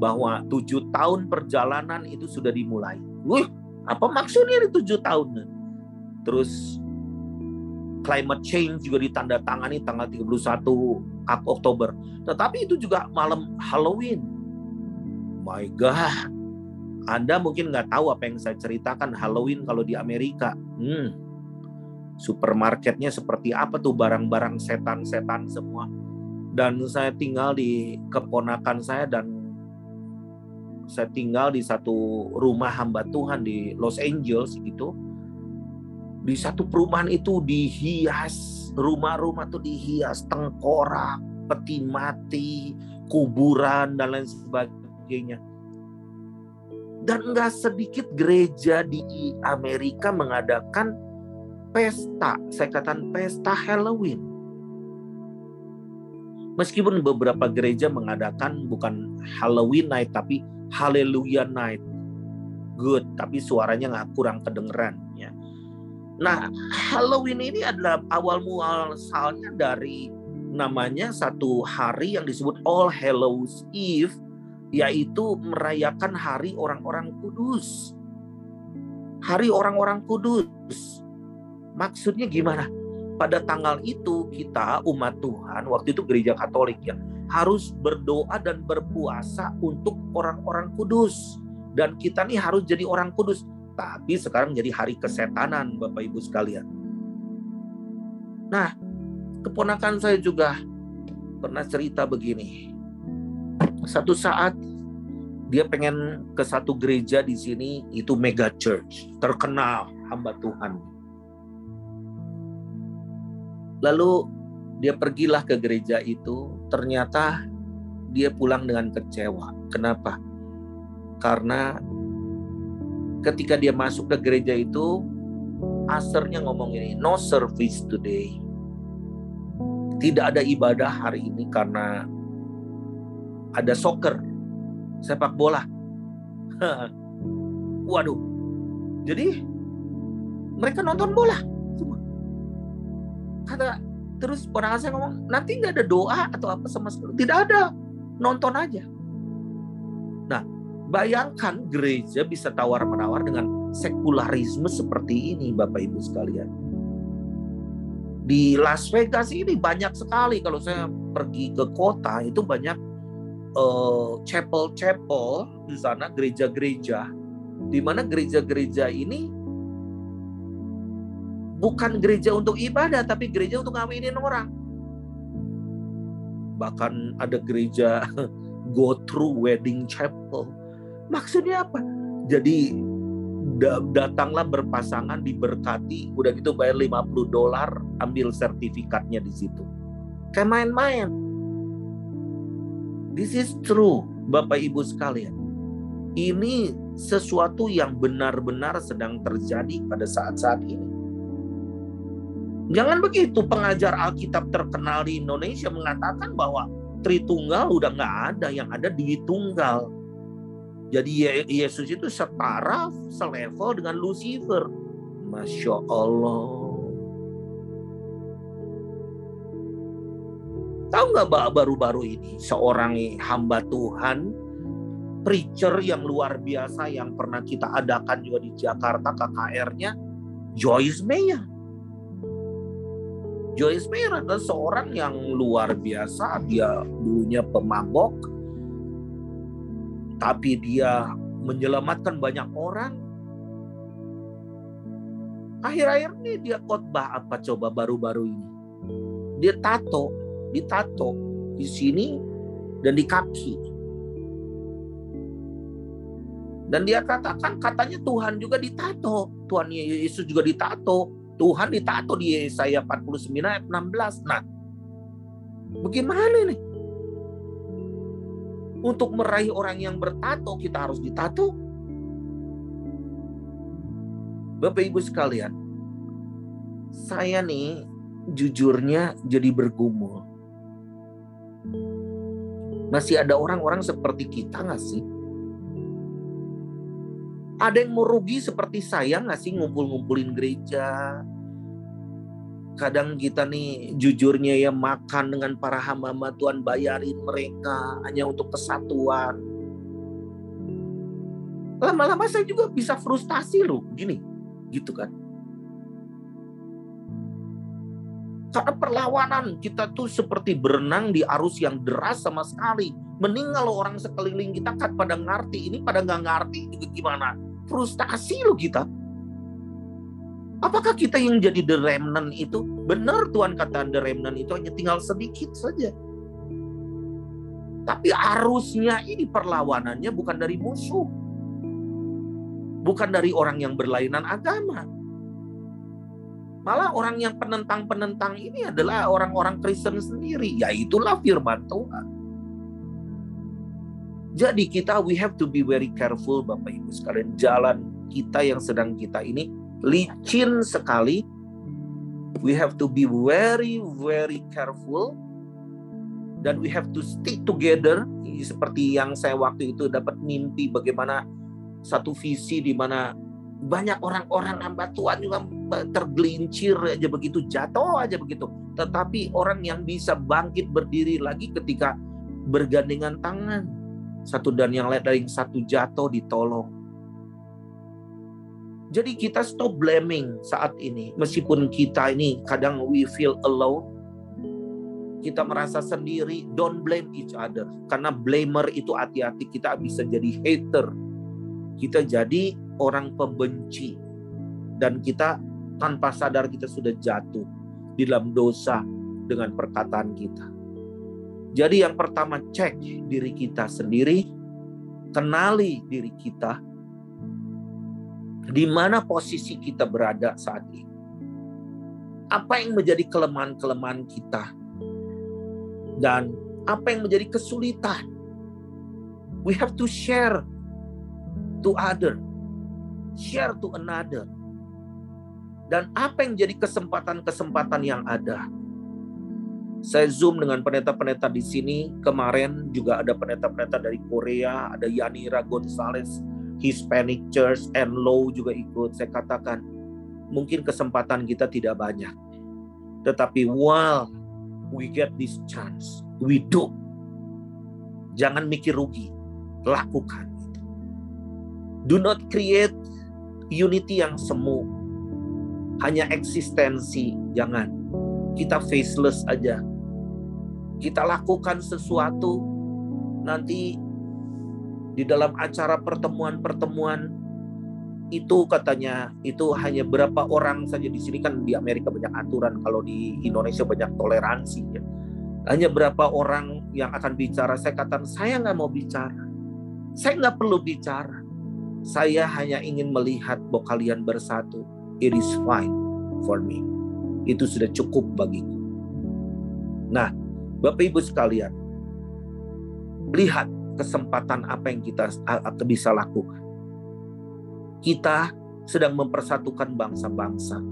bahwa 7 tahun perjalanan itu sudah dimulai. Wih, apa maksudnya ini 7 tahun? Terus climate change juga ditandatangani tanggal 31 Oktober. Tetapi itu juga malam Halloween. My God. Anda mungkin nggak tahu apa yang saya ceritakan Halloween kalau di Amerika. Supermarketnya seperti apa tuh, barang-barang setan-setan semua. Dan saya tinggal di keponakan saya, dan saya tinggal di satu rumah hamba Tuhan di Los Angeles gitu. Di satu perumahan itu dihias, rumah-rumah tuh dihias tengkorak, peti mati, kuburan dan lain sebagainya. Dan nggak sedikit gereja di Amerika mengadakan pesta, saya katakan pesta Halloween. Meskipun beberapa gereja mengadakan bukan Halloween night tapi Hallelujah night. Good, tapi suaranya nggak, kurang kedengeran ya. Nah, Halloween ini adalah awal muasalnya dari namanya satu hari yang disebut All Hallows Eve, yaitu merayakan hari orang-orang kudus. Hari orang-orang kudus. Maksudnya gimana? Pada tanggal itu kita umat Tuhan, waktu itu gereja Katolik ya, harus berdoa dan berpuasa untuk orang-orang kudus. Dan kita nih harus jadi orang kudus. Tapi sekarang jadi hari kesetanan, Bapak Ibu sekalian. Nah, keponakan saya juga pernah cerita begini. Satu saat dia pengen ke satu gereja di sini, itu mega church, terkenal hamba Tuhan. Lalu dia pergilah ke gereja itu, ternyata dia pulang dengan kecewa. Kenapa? Karena ketika dia masuk ke gereja itu, asernya ngomong ini, no service today. Tidak ada ibadah hari ini karena ada soccer, sepak bola. Waduh. Jadi mereka nonton bola semua. Terus ponakan saya ngomong, nanti nggak ada doa atau apa sama sekali. Tidak ada, nonton aja. Nah, bayangkan gereja bisa tawar-menawar dengan sekularisme seperti ini, Bapak Ibu sekalian. Di Las Vegas ini banyak sekali, kalau saya pergi ke kota itu banyak chapel-chapel di sana, gereja-gereja, di mana gereja-gereja ini bukan gereja untuk ibadah, tapi gereja untuk ngawinin orang. Bahkan ada gereja go through wedding chapel. Maksudnya apa? Jadi datanglah berpasangan, diberkati, udah gitu bayar $50, ambil sertifikatnya di situ. Kayak main-main. This is true, Bapak Ibu sekalian. Ini sesuatu yang benar-benar sedang terjadi pada saat-saat ini. Jangan begitu, pengajar Alkitab terkenal di Indonesia mengatakan bahwa Tritunggal udah nggak ada, yang ada Dwitunggal. Jadi Yesus itu setara, selevel dengan Lucifer. Masya Allah. Tahu nggak baru-baru ini seorang hamba Tuhan, preacher yang luar biasa yang pernah kita adakan juga di Jakarta, KKR-nya Joyce Meyer. Joyce Meyer adalah seorang yang luar biasa. Dia dulunya pemabok, tapi dia menyelamatkan banyak orang. Akhir-akhir ini dia khotbah apa coba baru-baru ini? Dia ditato di sini dan di kaki. Dan dia katakan, katanya Tuhan juga ditato. Tuhan Yesus juga ditato. Tuhan ditato di Yesaya 49 ayat 16. Nah, bagaimana nih? Untuk meraih orang yang bertato, kita harus ditato. Bapak Ibu sekalian, saya nih jujurnya jadi bergumul. Masih ada orang-orang seperti kita nggak sih? Ada yang mau rugi seperti saya nggak sih ngumpul-ngumpulin gereja? Kadang kita nih jujurnya ya makan dengan para hamba-hamba Tuhan, bayarin mereka hanya untuk kesatuan. Lama-lama saya juga bisa frustasi loh, gini, gitu kan? Karena perlawanan kita tuh seperti berenang di arus yang deras sama sekali. Mending kalau orang sekeliling kita kan pada ngerti, ini pada nggak ngerti juga gimana? Frustasi loh kita. Apakah kita yang jadi the remnant itu? Benar Tuhan kata the remnant itu hanya tinggal sedikit saja. Tapi arusnya ini perlawanannya bukan dari musuh. Bukan dari orang yang berlainan agama. Malah orang yang penentang-penentang ini adalah orang-orang Kristen sendiri. Ya itulah firman Tuhan. Jadi we have to be very careful Bapak Ibu sekalian. Jalan kita yang sedang kita ini licin sekali. We have to be very, very careful. Dan we have to stick together. Seperti yang saya waktu itu dapat mimpi bagaimana satu visi di mana banyak orang-orang hamba Tuhan juga tergelincir aja begitu, jatuh aja begitu. Tetapi orang yang bisa bangkit berdiri lagi ketika bergandengan tangan. Satu dan yang lain dari satu jatuh ditolong. Jadi kita stop blaming saat ini. Meskipun kita ini kadang we feel alone. Kita merasa sendiri. Don't blame each other. Karena blamer itu hati-hati kita bisa jadi hater. Kita jadi orang pembenci. Dan kita tanpa sadar kita sudah jatuh di dalam dosa dengan perkataan kita. Jadi yang pertama cek diri kita sendiri. Kenali diri kita. Di mana posisi kita berada saat ini. Apa yang menjadi kelemahan-kelemahan kita. Dan apa yang menjadi kesulitan. We have to share to other. Share to another. Dan apa yang jadi kesempatan-kesempatan yang ada. Saya zoom dengan pendeta-pendeta di sini. Kemarin juga ada pendeta-pendeta dari Korea, ada Yanira Gonzalez, Hispanic Church, and Low juga ikut. Saya katakan, mungkin kesempatan kita tidak banyak. Tetapi while we get this chance, we do. Jangan mikir rugi, lakukan. Do not create unity yang semu, hanya eksistensi. Jangan. Kita faceless aja. Kita lakukan sesuatu, nanti di dalam acara pertemuan-pertemuan itu katanya itu hanya berapa orang saja. Di sini kan di Amerika banyak aturan, kalau di Indonesia banyak toleransi ya. Hanya berapa orang yang akan bicara. Saya katakan, saya nggak mau bicara, saya nggak perlu bicara, saya hanya ingin melihat bahwa kalian bersatu. It is fine for me. Itu sudah cukup bagiku. Nah, Bapak Ibu sekalian, lihat kesempatan apa yang kita bisa lakukan. Kita sedang mempersatukan bangsa-bangsa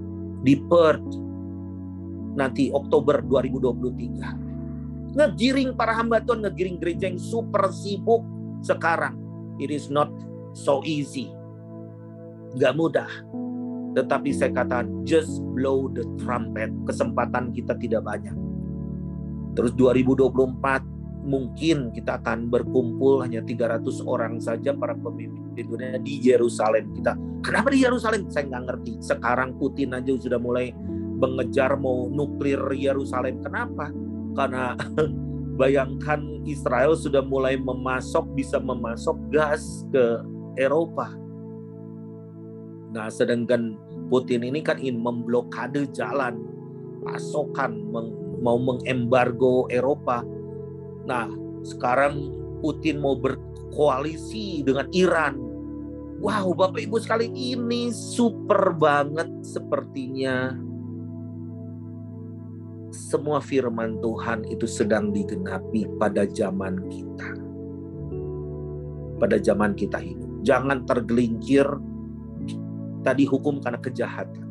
di Perth nanti Oktober 2023. Ngegiring para hamba Tuhan, ngegiring gereja yang super sibuk sekarang. It is not so easy. Gak mudah. Tetapi saya katakan, just blow the trumpet. Kesempatan kita tidak banyak. Terus 2024 mungkin kita akan berkumpul hanya 300 orang saja para pemimpin dunia di Yerusalem. Kenapa di Yerusalem? Saya nggak ngerti. Sekarang Putin aja sudah mulai mengejar mau nuklir Yerusalem. Kenapa? Karena bayangkan Israel sudah mulai bisa memasok gas ke Eropa. Nah, sedangkan Putin ini kan ingin memblokade jalan, pasokan, mau mengembargo Eropa. Nah, sekarang Putin mau berkoalisi dengan Iran. Wow, Bapak Ibu sekalian, ini super banget sepertinya. Semua firman Tuhan itu sedang digenapi pada zaman kita. Pada zaman kita hidup. Jangan tergelincir kita dihukum karena kejahatan.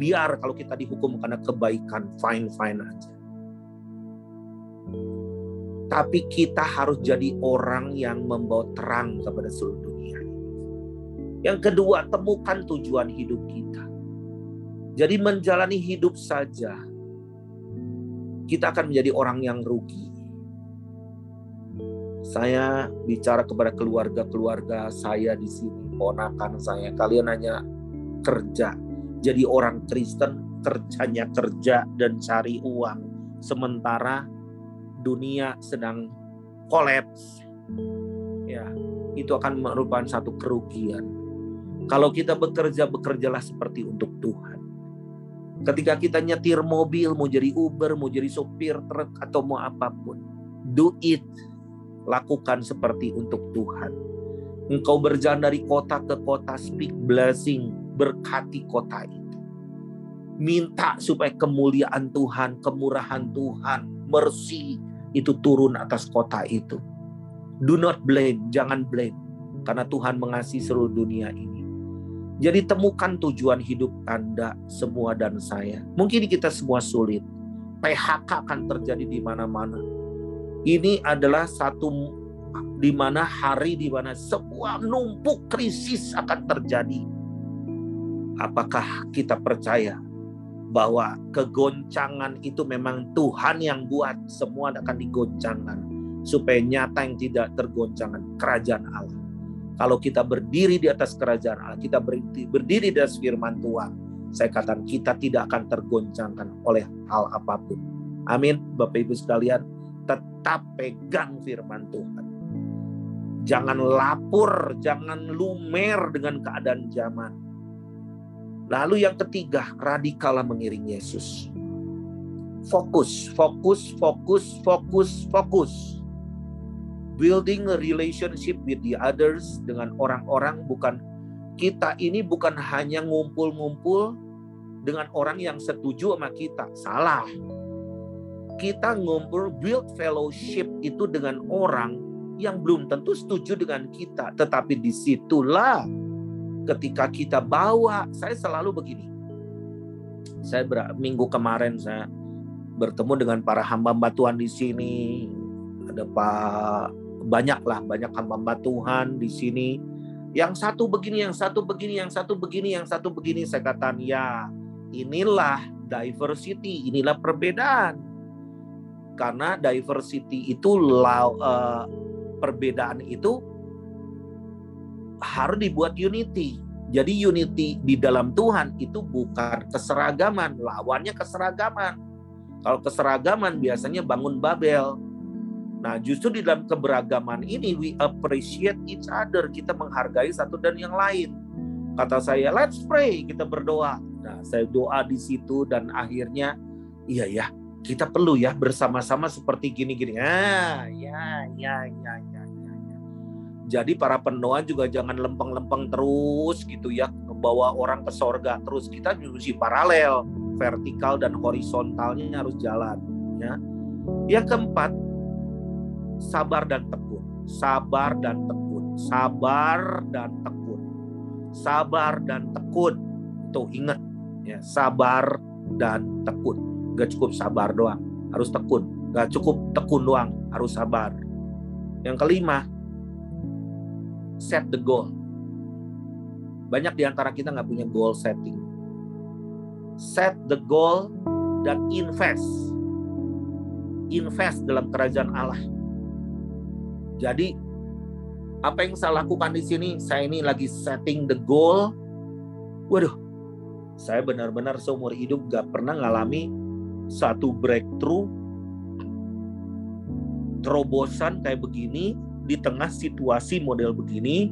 Biar kalau kita dihukum karena kebaikan, fine-fine aja. Tapi kita harus jadi orang yang membawa terang kepada seluruh dunia. Yang kedua, temukan tujuan hidup kita. Jadi menjalani hidup saja, kita akan menjadi orang yang rugi. Saya bicara kepada keluarga-keluarga saya di sini, ponakan saya. Kalian hanya kerja. Jadi orang Kristen, kerjanya kerja dan cari uang. Sementara dunia sedang kolaps. Ya, itu akan merupakan satu kerugian. Kalau kita bekerja, bekerjalah seperti untuk Tuhan. Ketika kita nyetir mobil, mau jadi Uber, mau jadi sopir truk atau mau apapun, do it. Lakukan seperti untuk Tuhan. Engkau berjalan dari kota ke kota, speak blessing, berkati kota itu. Minta supaya kemuliaan Tuhan, kemurahan Tuhan, mercy itu turun atas kota itu. Do not blame, jangan blame. Karena Tuhan mengasihi seluruh dunia ini. Jadi temukan tujuan hidup Anda semua dan saya. Mungkin kita semua sulit. PHK akan terjadi di mana-mana. Ini adalah satu di mana hari di mana sebuah numpuk krisis akan terjadi. Apakah kita percaya bahwa kegoncangan itu memang Tuhan yang buat, semua akan digoncangkan supaya nyata yang tidak tergoncangkan kerajaan Allah. Kalau kita berdiri di atas kerajaan Allah, kita berdiri di atas firman Tuhan, saya katakan kita tidak akan tergoncangkan oleh hal apapun. Amin. Bapak Ibu sekalian, tetap pegang firman Tuhan. Jangan lapor, jangan lumer dengan keadaan zaman. Lalu yang ketiga, radikallah mengiring Yesus. Fokus, fokus, fokus, fokus, fokus. Building a relationship with the others, dengan orang-orang. Kita ini bukan hanya ngumpul-ngumpul dengan orang yang setuju sama kita. Salah. Kita ngumpul, build fellowship itu dengan orang yang belum tentu setuju dengan kita. Tetapi disitulah ketika kita bawa, saya selalu begini. Minggu kemarin saya bertemu dengan para hamba-hamba Tuhan di sini. Ada banyak hamba-hamba Tuhan di sini. Yang satu begini, yang satu begini, yang satu begini, yang satu begini. Saya katakan, ya inilah diversity, inilah perbedaan. Karena diversity itu perbedaan itu harus dibuat unity. Jadi unity di dalam Tuhan itu bukan keseragaman, lawannya keseragaman. Kalau keseragaman biasanya bangun Babel. Nah, justru di dalam keberagaman ini we appreciate each other, kita menghargai satu dan yang lain. Kata saya, let's pray, kita berdoa. Nah, saya doa di situ dan akhirnya iya ya, kita perlu ya bersama-sama seperti gini-gini. Ya. Jadi para pendoa juga jangan lempeng-lempeng terus gitu ya, membawa orang ke sorga terus. Kita mesti paralel, vertikal dan horizontalnya harus jalan. Ya. Yang keempat, sabar dan tekun. Sabar dan tekun. Sabar dan tekun. Sabar dan tekun. Itu ingat ya, sabar dan tekun. Gak cukup sabar doang, harus tekun. Gak cukup tekun doang, harus sabar. Yang kelima, set the goal. Banyak di antara kita gak punya goal setting. Set the goal dan invest. Invest dalam kerajaan Allah. Jadi apa yang saya lakukan di sini? Saya ini lagi setting the goal. Waduh, saya benar-benar seumur hidup gak pernah ngalami satu breakthrough, terobosan kayak begini, di tengah situasi model begini,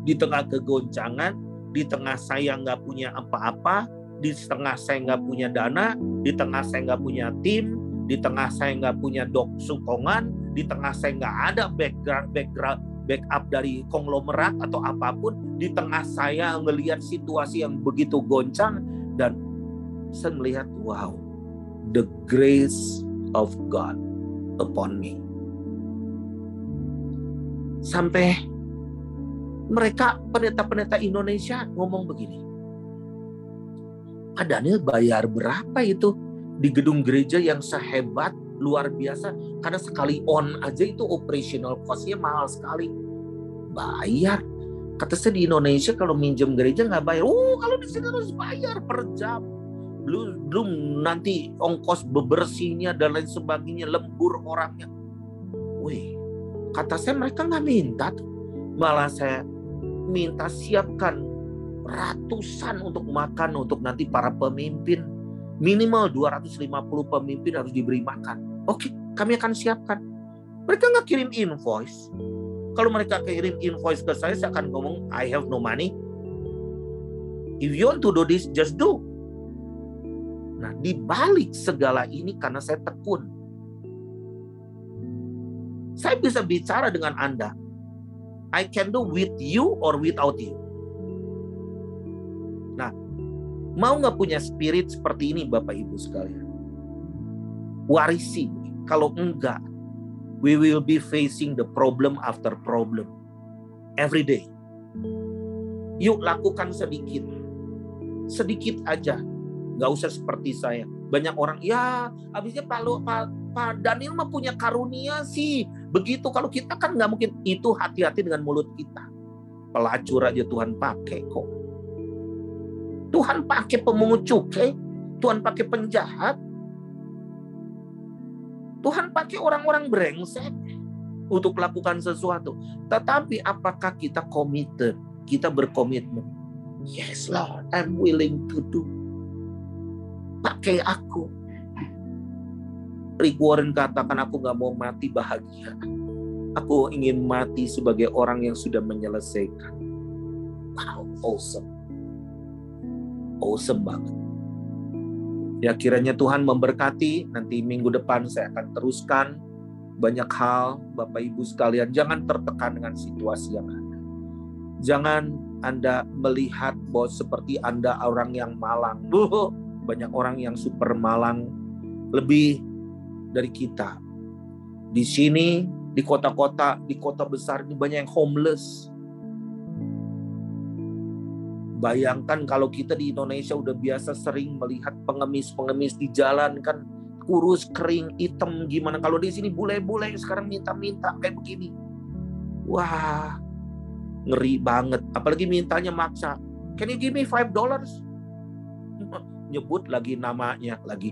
di tengah kegoncangan, di tengah saya nggak punya apa-apa, di tengah saya nggak punya dana, di tengah saya nggak punya tim, di tengah saya nggak punya sokongan, di tengah saya nggak ada backup dari konglomerat atau apapun, di tengah saya ngelihat situasi yang begitu goncang, dan saya melihat, wow, the grace of God upon me. Sampai mereka, pendeta-pendeta Indonesia ngomong begini, Pak Daniel bayar berapa itu di gedung gereja yang sehebat, luar biasa, karena sekali on aja itu operational cost-nya mahal sekali. Bayar. Kata saya di Indonesia kalau minjem gereja nggak bayar. Kalau di sini harus bayar per jam. Belum nanti ongkos bebersihnya dan lain sebagainya, lembur orangnya. Wih, kata saya mereka nggak minta, malah saya minta siapkan ratusan untuk makan untuk nanti para pemimpin. Minimal 250 pemimpin harus diberi makan. Oke, kami akan siapkan. Mereka nggak kirim invoice. Kalau mereka kirim invoice ke saya akan ngomong, I have no money. If you want to do this, just do. Nah, di balik segala ini karena saya tekun. Saya bisa bicara dengan Anda. I can do with you or without you. Nah, mau nggak punya spirit seperti ini Bapak Ibu sekalian? Warisi. Kalau enggak, we will be facing the problem after problem. Every day. Yuk lakukan sedikit. Sedikit aja. Gak usah seperti saya. Banyak orang, ya habisnya Pak Daniel mah punya karunia sih. Begitu, kalau kita kan gak mungkin. Itu hati-hati dengan mulut kita. Pelacur aja Tuhan pakai kok. Tuhan pakai pemungut cukai. Tuhan pakai penjahat. Tuhan pakai orang-orang brengsek untuk melakukan sesuatu. Tetapi apakah kita committed? Kita berkomitmen. Yes Lord, I'm willing to do. Pakai aku. Rick Warren katakan, aku gak mau mati bahagia. Aku ingin mati sebagai orang yang sudah menyelesaikan. Wow, awesome. Awesome banget. Ya kiranya Tuhan memberkati. Nanti minggu depan saya akan teruskan banyak hal. Bapak Ibu sekalian, jangan tertekan dengan situasi yang ada. Jangan Anda melihat bahwa seperti Anda orang yang malang. Banyak orang yang super malang, lebih dari kita. Di sini, di kota-kota, di kota besar ini banyak yang homeless. Bayangkan kalau kita di Indonesia udah biasa sering melihat pengemis-pengemis di jalan kan kurus, kering, hitam, gimana. Kalau di sini bule-bule sekarang minta-minta kayak begini. Wah, ngeri banget. Apalagi mintanya maksa. Can you give me $5? Nyebut lagi namanya, lagi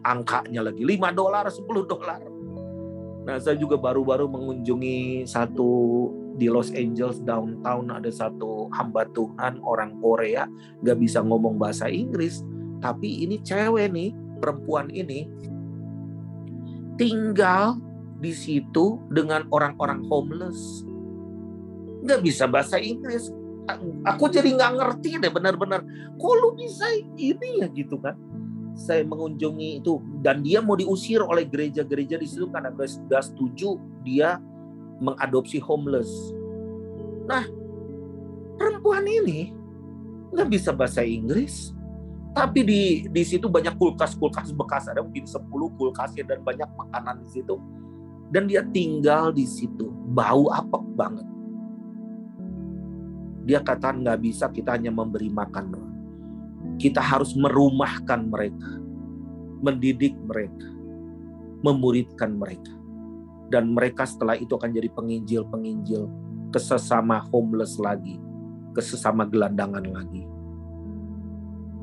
angkanya lagi $5, $10. Nah, saya juga baru-baru mengunjungi satu di Los Angeles downtown, ada satu hamba Tuhan orang Korea, gak bisa ngomong bahasa Inggris. Tapi ini cewek nih, perempuan ini tinggal di situ dengan orang-orang homeless, gak bisa bahasa Inggris. Aku jadi gak ngerti deh benar-benar, kok lu bisa ini ya gitu kan. Saya mengunjungi itu, dan dia mau diusir oleh gereja-gereja di situ karena gak setuju dia mengadopsi homeless. Nah, perempuan ini nggak bisa bahasa Inggris, tapi di situ banyak kulkas bekas, ada mungkin 10 kulkasnya dan banyak makanan di situ. Dan dia tinggal di situ, bau apek banget. Dia kata nggak bisa, kita hanya memberi makan doang. Kita harus merumahkan mereka, mendidik mereka, memuridkan mereka. Dan mereka setelah itu akan jadi penginjil-penginjil ke sesama homeless lagi, ke sesama gelandangan lagi.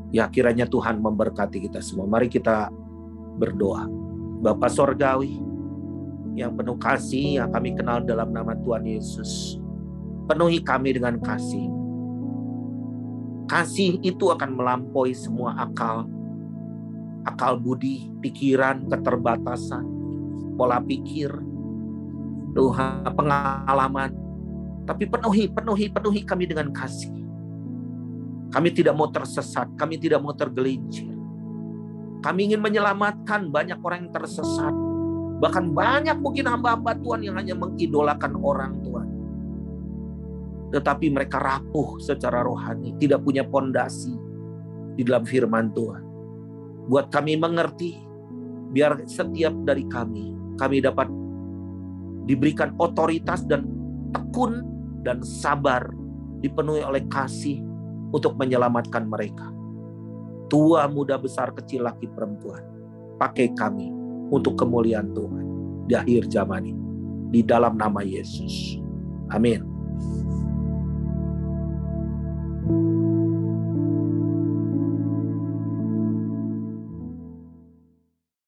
Ya, kiranya Tuhan memberkati kita semua. Mari kita berdoa. Bapa Sorgawi, yang penuh kasih, yang kami kenal dalam nama Tuhan Yesus, penuhi kami dengan kasih. Kasih itu akan melampaui semua akal budi, pikiran, keterbatasan, pola pikir, Tuhan, pengalaman. Tapi penuhi kami dengan kasih. Kami tidak mau tersesat, kami tidak mau tergelincir. Kami ingin menyelamatkan banyak orang yang tersesat. Bahkan banyak mungkin hamba-hamba Tuhan yang hanya mengidolakan orang Tuhan. Tetapi mereka rapuh secara rohani, tidak punya pondasi di dalam firman Tuhan. Buat kami mengerti, biar setiap dari kami dapat diberikan otoritas dan tekun dan sabar, dipenuhi oleh kasih untuk menyelamatkan mereka. Tua, muda, besar, kecil, laki, perempuan, pakai kami untuk kemuliaan Tuhan di akhir zaman ini. Di dalam nama Yesus. Amin.